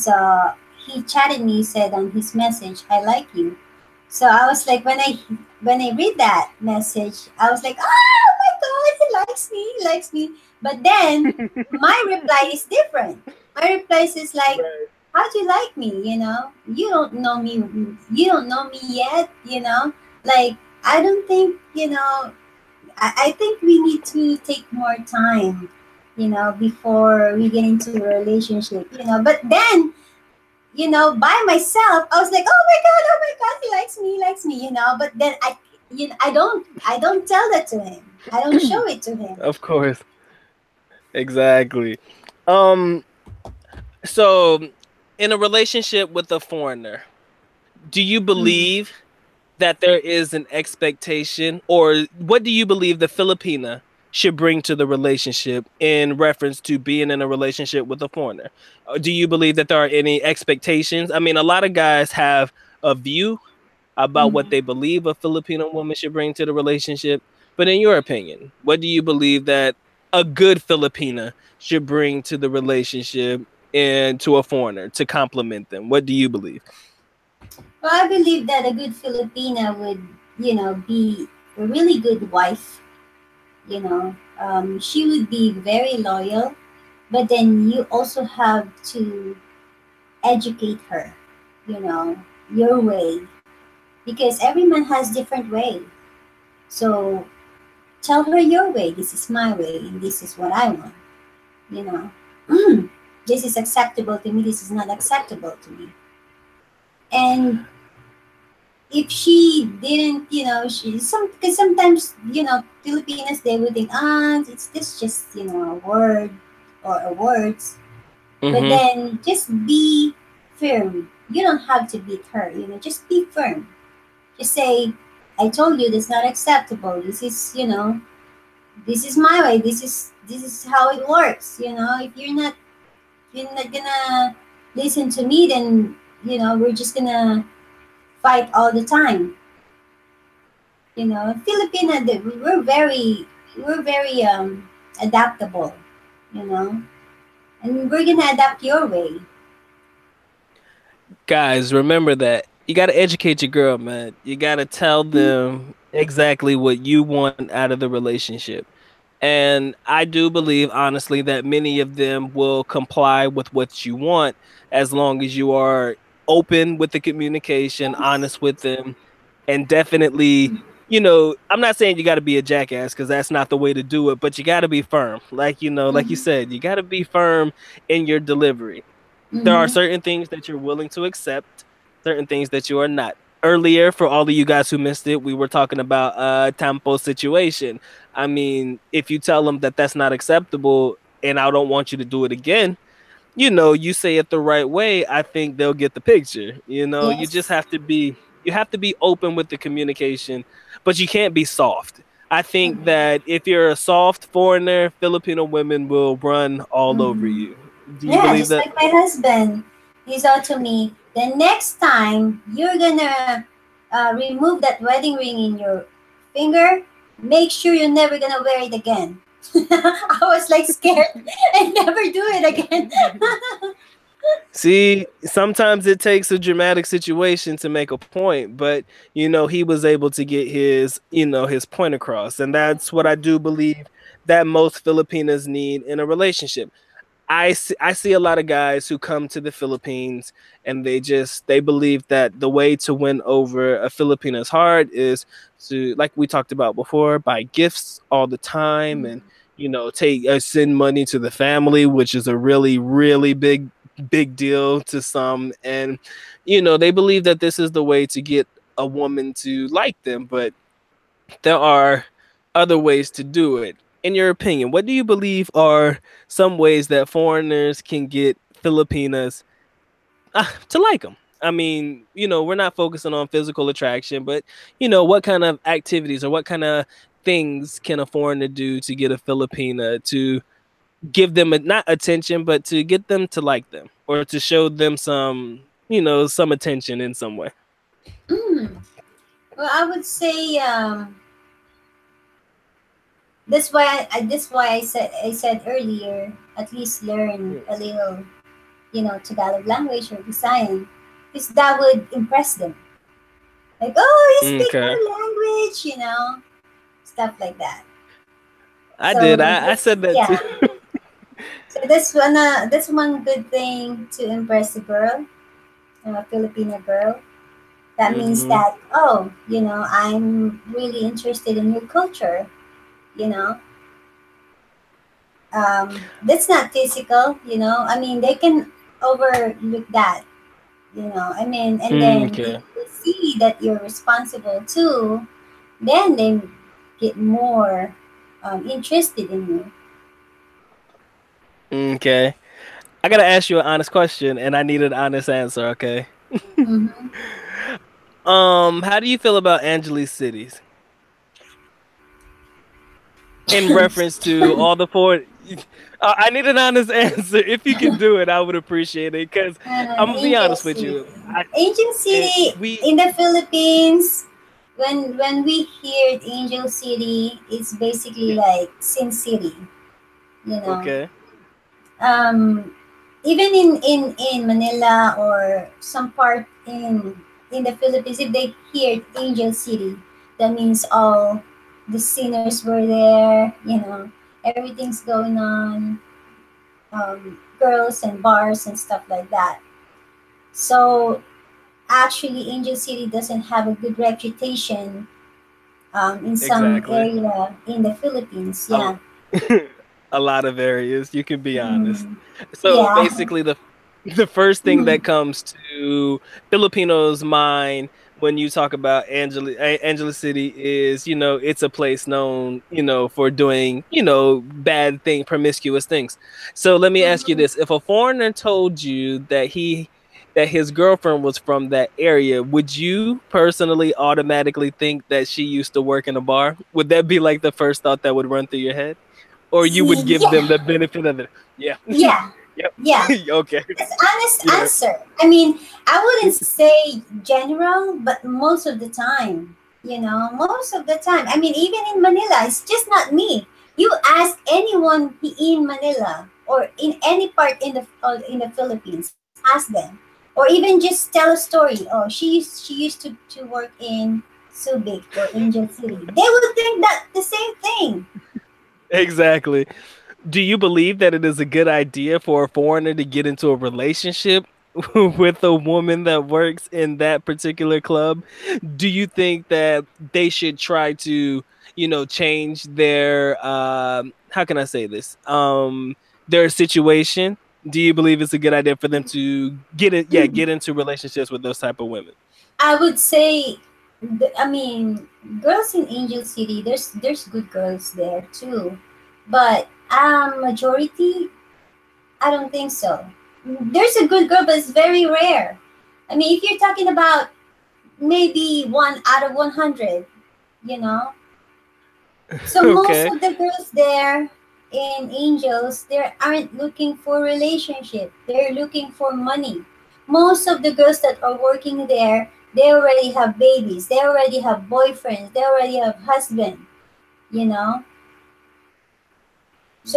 chatted me, said on his message, "I like you." So I was like, when I read that message, I was like, "Oh my God, he likes me, he likes me." But then my reply is different. My reply is like, Right. "How do you like me? You don't know me. You don't know me yet. Like I don't think I think we need to take more time, before we get into a relationship. But then, by myself, I was like, oh my God, he likes me. But then I don't tell that to him. I don't show it to him. Of course. Exactly. Um, so in a relationship with a foreigner, do you Mm. believe that there is an expectation, or what do you believe the Filipina should bring to the relationship in reference to being in a relationship with a foreigner? Do you believe that there are any expectations? I mean, a lot of guys have a view about what Mhm. they believe a Filipino woman should bring to the relationship. But in your opinion, what do you believe that a good Filipina should bring to the relationship and to a foreigner to complement them? What do you believe? Well, I believe that a good Filipina would, be a really good wife. She would be very loyal, but then you also have to educate her, you know, your way, because every man has different way. So tell her your way. This is my way, and this is what I want. You know, this is acceptable to me. This is not acceptable to me. And if she didn't, because sometimes Filipinas, they would think, it's this just a word or a words, but Mm-hmm. then just be firm. You don't have to beat her. Just be firm. Just say, I told you that's not acceptable. This is my way. This is how it works. If you're not gonna listen to me, then we're just gonna fight all the time. Filipina, we're very adaptable. You know, and we're gonna adapt your way. Guys, remember that you got to educate your girl, man. You got to tell them exactly what you want out of the relationship. And I do believe, honestly, that many of them will comply with what you want as long as you are open with the communication, honest with them, and definitely, you know, I'm not saying you got to be a jackass because that's not the way to do it, but you got to be firm. Like, you know, like you Mm-hmm. said, you got to be firm in your delivery. There are Mm-hmm. certain things that you're willing to accept, certain things that you are not. earlier, for all of you guys who missed it, we were talking about Tampo's situation. I mean, if you tell them that that's not acceptable and I don't want you to do it again, you say it the right way, I think they'll get the picture. You just Yes. have to be open with the communication, but you can't be soft. I think Mm-hmm. that if you're a soft foreigner, Filipino women will run all over Mm-hmm. you. Do you Yeah, believe just that? like my husband. He said to me, the next time you're gonna remove that wedding ring in your finger, make sure you're never gonna wear it again. I was like scared and never do it again. See, sometimes it takes a dramatic situation to make a point, but he was able to get his point across, and that's what I do believe that most Filipinas need in a relationship. I see a lot of guys who come to the Philippines and they believe that the way to win over a Filipina's heart is to, like we talked about before, buy gifts all the time and take send money to the family, which is a really really big deal to some, and they believe that this is the way to get a woman to like them, but there are other ways to do it. In your opinion, what do you believe are some ways that foreigners can get Filipinas to like them? I mean, we're not focusing on physical attraction, but what kind of activities or what kind of things can a foreigner do to get a Filipina to give them not attention, but to get them to like them or to show them some attention in some way? Mm. Well, I would say that's why I said earlier. At least learn a little, Tagalog language or Visayan, because that would impress them. Like, oh, you speak Okay, our language, stuff like that. I did. So I this, said that too. yeah. So that's one good thing to impress a girl, a Filipino girl. That means Hmm. that, oh, I'm really interested in your culture. You know, that's not physical. I mean, they can overlook that. I mean, and then if Okay. they see that you're responsible too, then they get more interested in you. Okay. I gotta ask you an honest question, and I need an honest answer. Okay. Mm-hmm. How do you feel about Angeles cities in reference to all the four? I need an honest answer. If you can do it, I would appreciate it. Cause I'm gonna be Angel honest with City. you. I Angel City we in the Philippines. When we hear Angel City, it's basically Yeah. like Sin City. You know, Okay. um, even in Manila or some part in the Philippines, if they hear Angel City, that means all the sinners were there. Everything's going on. Girls and bars and stuff like that. So actually, Angel City doesn't have a good reputation in some Exactly. area in the Philippines. A, Yeah. a lot of areas. You can be honest. Mm, So yeah. basically, the first thing that comes to Filipinos' mind when you talk about Angela City is, it's a place known, for doing, bad promiscuous things. So let me ask you Mhm. this: if a foreigner told you that his girlfriend was from that area, would you personally automatically think that she used to work in a bar? Would that be like the first thought that would run through your head, or you would give them Yeah. the benefit of it? Yeah. Yeah. Yep. Yeah. Okay. That's honest Yeah. answer. I mean, I wouldn't say general, but most of the time, most of the time. I mean, even in Manila, it's just not me. You ask anyone in Manila or in any part in the Philippines, ask them, or even just tell a story. Oh, she used to work in Subic or Angel City. They would think that the same thing. Exactly. Do you believe that it is a good idea for a foreigner to get into a relationship with a woman that works in that particular club? Do you think that they should try to, change their how can I say this? Their situation? Do you believe it's a good idea for them to get it, yeah, get into relationships with those type of women? I would say, I mean, girls in Angel City, there's good girls there too, but majority, I don't think so. There's a good girl, but it's very rare. I mean, if you're talking about maybe 1 out of 100, you know. So most Okay. of the girls there in Angels, they aren't looking for relationship. They're looking for money. Most of the girls that are working there, they already have babies. They already have boyfriends. They already have husband. You know.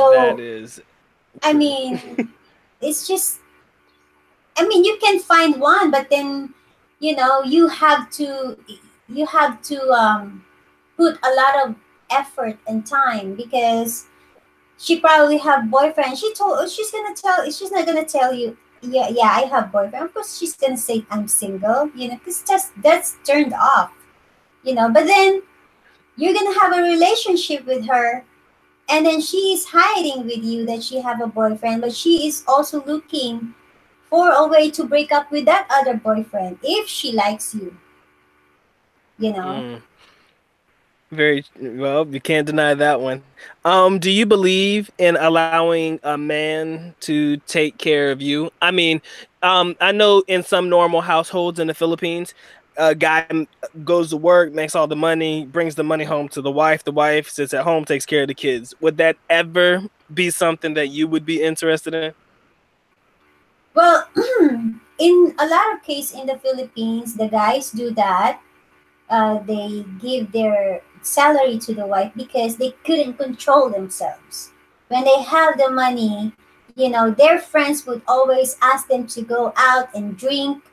That So is I true. mean, it's just. I mean, you can find one, but then, you have to put a lot of effort and time because she probably have boyfriend. She's not gonna tell you, yeah, yeah, I have boyfriend. Of course, she's gonna say I'm single, because that's turned off, But then you're gonna have a relationship with her, and then she is hiding with you that she have a boyfriend, but she is also looking for a way to break up with that other boyfriend if she likes you, you know. Mm, very well, you can't deny that one. Do you believe in allowing a man to take care of you? I mean, I know in some normal households in the Philippines, a guy goes to work, makes all the money, brings the money home to the wife. The wife sits at home, takes care of the kids. Would that ever be something that you would be interested in? Well, in a lot of cases in the Philippines, the guys do that. They give their salary to the wife because they couldn't control themselves. When they have the money, their friends would always ask them to go out and drink,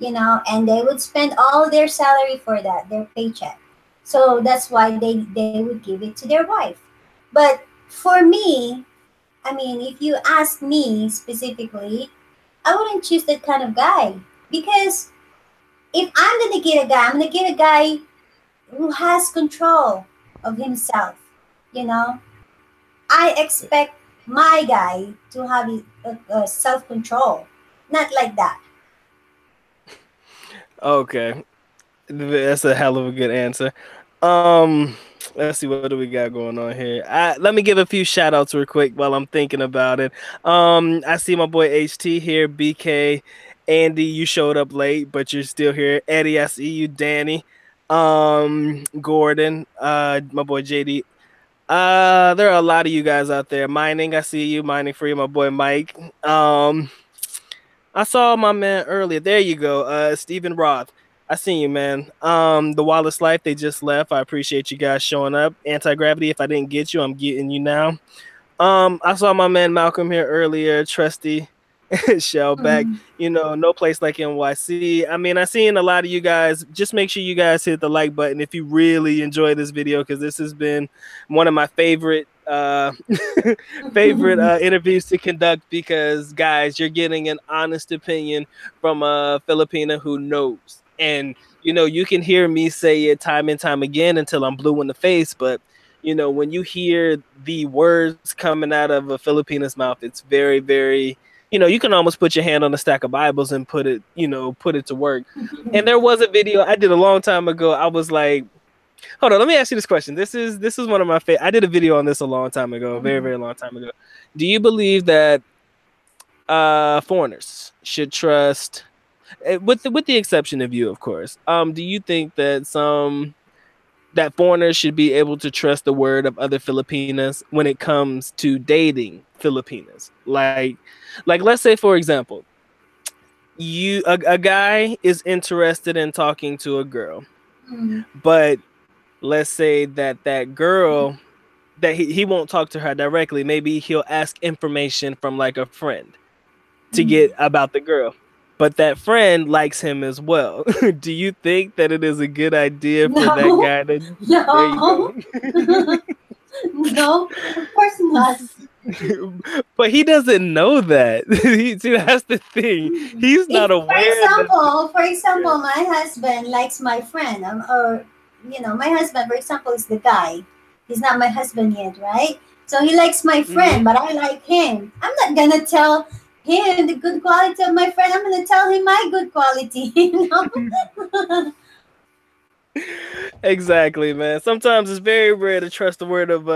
and they would spend all their salary for that, their paycheck. So that's why they would give it to their wife. But for me, I mean, if you ask me specifically, I wouldn't choose that kind of guy because if I'm gonna get a guy, I'm gonna get a guy who has control of himself. You know, I expect my guy to have self control, not like that. Okay, that's a hell of a good answer. Um, let's see, what do we got going on here? Let me give a few shout outs real quick while I'm thinking about it. I see my boy HT here, BK, Andy, you showed up late, but you're still here. Eddie, I see you, Danny, Gordon, my boy JD. There are a lot of you guys out there. Mining, I see you, mining free, my boy Mike. Um, I saw my man earlier. There you go. Stephen Roth. I seen you, man. The Wallace Life, they just left. I appreciate you guys showing up. Anti-gravity, if I didn't get you, I'm getting you now. I saw my man Malcolm here earlier, Trusty, Shell back. Mhm. No place like NYC. I mean, I seen a lot of you guys. Just make sure you guys hit the like button if you really enjoy this video, because this has been one of my favorite favorite interviews to conduct, because guys, you're getting an honest opinion from a Filipina who knows. And you can hear me say it time and time again until I'm blue in the face, but when you hear the words coming out of a Filipina's mouth, it's very, very, you can almost put your hand on a stack of Bibles and put it to work. And there was a video I did a long time ago. I was like, hold on, let me ask you this question. This is one of my favorite. I did a video on this a long time ago, a very, very long time ago. Do you believe that foreigners should trust, with the exception of you, of course? Do you think that foreigners should be able to trust the word of other Filipinas when it comes to dating Filipinas? Like let's say, for example, a guy is interested in talking to a girl, Mhm. but let's say that girl, that he won't talk to her directly. Maybe he'll ask information from like a friend to Mhm. get about the girl. But that friend likes him as well. Do you think that it is a good idea for that No, guy to? There you go. no, no, of course not. But he doesn't know that. See, that's the thing. He's If, not aware that. for Yeah. example, my husband likes my friend, or my husband, for example, is the guy. He's not my husband yet, right? So he likes my Hmm. friend, but I like him. I'm not gonna tell. him the good quality of my friend, I'm gonna tell him my good quality. You know. Exactly, man. Sometimes it's very rare to trust the word of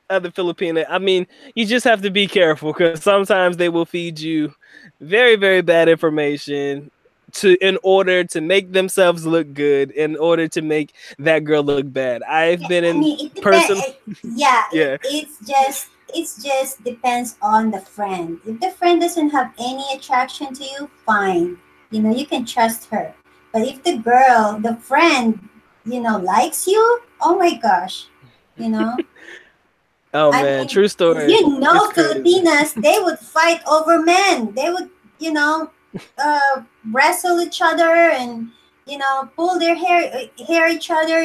other Filipino. I mean, you just have to be careful because sometimes they will feed you very, very bad information in order to make themselves look good, in order to make that girl look bad. I've Yeah, been I in mean, it person. depends. Yeah, Yeah. it's just depends on the friend. If the friend doesn't have any attraction to you, fine. You know, you can trust her. But if the girl, the friend, likes you, oh my gosh, you know. Oh I man, mean, true story. you It's know, crazy. Filipinas, they would fight over men. They would, wrestle each other and pull their hair each other.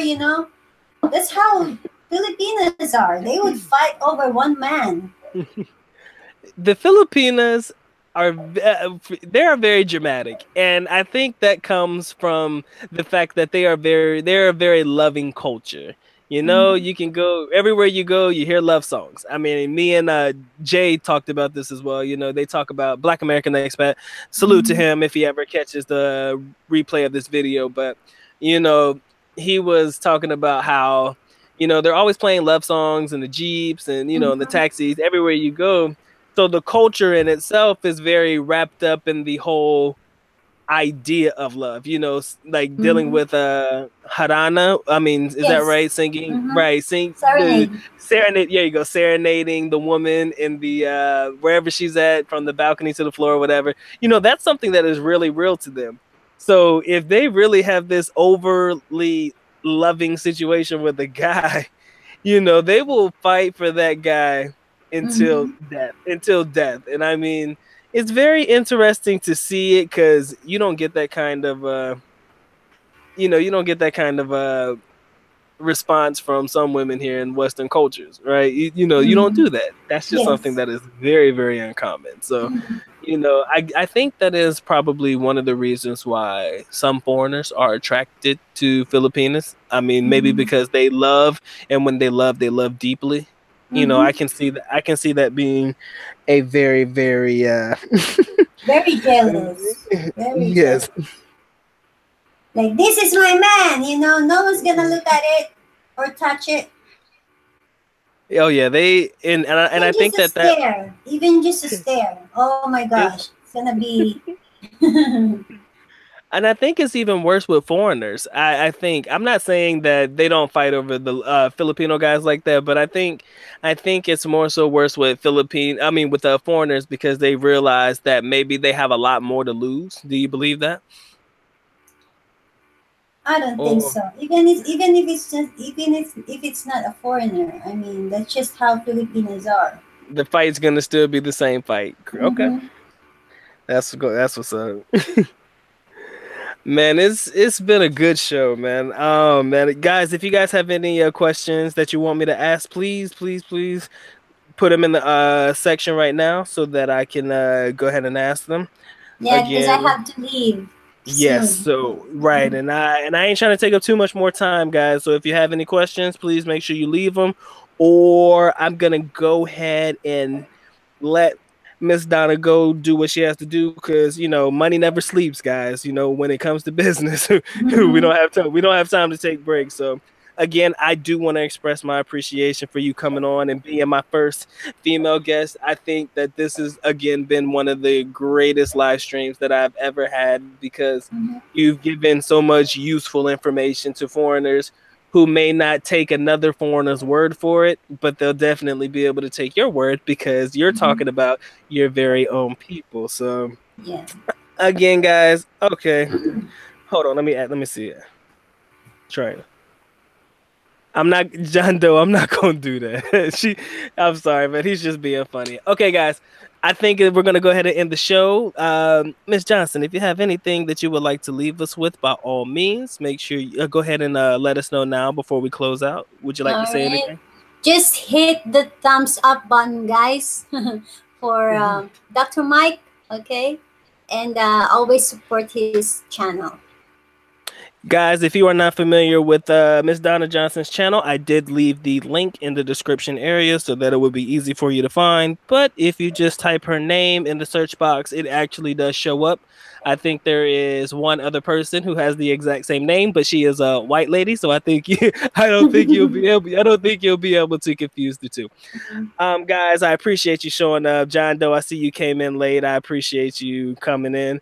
That's how Filipinas are. They would fight over one man. The Filipinas they are very dramatic, and I think that comes from the fact that they're a very loving culture. You know, Mm-hmm. you can go everywhere you go, you hear love songs. I mean, me and Jay talked about this as well. You know, they talk about Black American Expat. Salute to Mm-hmm. him if he ever catches the replay of this video. But you know, he was talking about how they're always playing love songs in the jeeps and in the Mm-hmm. taxis everywhere you go, so the culture in itself is very wrapped up in the whole idea of love, like dealing Mm-hmm. with harana. I mean, is that Yes. right? Singing, Mm-hmm. right? Sing the Serenade. serenade. Yeah, you go serenading the woman in the wherever she's at, from the balcony to the floor or whatever. That's something that is really real to them. So if they really have this overly loving situation with a guy, they will fight for that guy until Mm-hmm. death. And I mean, it's very interesting to see it because you don't get that kind of response from some women here in Western cultures, right? You don't Mm-hmm. do that. That's just something Yes. that is very, very uncommon. So, Mm-hmm. I think that is probably one of the reasons why some foreigners are attracted to Filipinas. I mean, maybe Mm-hmm. because they love, and when they love deeply. Mm-hmm. I can see that. I can see that being a very, very Very jealous. Very yes. jealous. Like, this is my man. No one's gonna look at it or touch it. Oh yeah, they and I Even think just a that stare. Even just a stare. Oh my gosh. it's It's gonna be. and I think it's even worse with foreigners. I think I'm not saying that they don't fight over the Filipino guys like that, but I think it's more so worse with with the foreigners because they realize that maybe they have a lot more to lose. Do you believe that? I don't think Or so. Even if it's not a foreigner. I mean, that's just how Filipinos are. the fight's gonna still be the same fight? Okay, Mm-hmm. that's what's up. Man, it's been a good show, man. Man, guys, if you guys have any questions that you want me to ask, please, please, please put them in the section right now so that I can go ahead and ask them. Yeah, because I Again, have to leave yes. soon. So right, and I ain't trying to take up too much more time, guys. So if you have any questions, please make sure you leave them, or I'm gonna go ahead and let Miss Donna go do what she has to do because money never sleeps, guys. When it comes to business, we Mm-hmm. don't have time. We don't have time to take breaks. So again, I do want to express my appreciation for you coming on and being my first female guest. I think that this has again been one of the greatest live streams that I've ever had because Mm-hmm. you've given so much useful information to foreigners who may not take another foreigner's word for it, but they'll definitely be able to take your word because you're Mm-hmm. talking about your very own people. So Yeah. again, guys, okay, hold on, let me see it. Try. I'm not John Doe. I'm not gonna do that. I'm sorry, man. He's just being funny. Okay, guys. I think we're gonna go ahead and end the show. Miss Johnson, if you have anything that you would like to leave us with, by all means, make sure you go ahead and let us know now before we close out. Would you like to All say right. anything? Just hit the thumbs up button, guys, for Dr. Mike. Okay, and always support his channel. Guys, if you are not familiar with Miss Donna Johnson's channel, I did leave the link in the description area so that it would be easy for you to find. But if you just type her name in the search box, it actually does show up. I think there is one other person who has the exact same name, but she is a white lady, so I think I don't think you'll be able to confuse the two. Guys, I appreciate you showing up. John Doe, I see you came in late. I appreciate you coming in.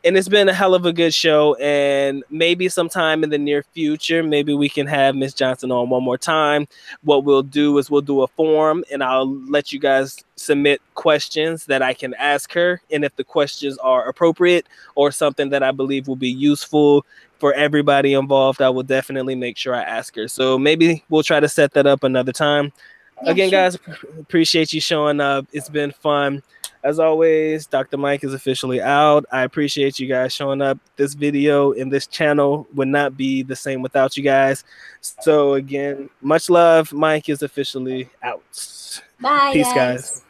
And it's been a hell of a good show. And maybe sometime in the near future, maybe we can have Miss Johnson on one more time. What we'll do is we'll do a form and I'll let you guys submit questions that I can ask her. And if the questions are appropriate or something that I believe will be useful for everybody involved, I will definitely make sure I ask her. So maybe we'll try to set that up another time. Yeah, Again, sure. guys, appreciate you showing up. It's been fun. As always, Dr. Mike is officially out. I appreciate you guys showing up. This video and this channel would not be the same without you guys. So, again, much love. Mike is officially out. Bye, Peace, guys. guys.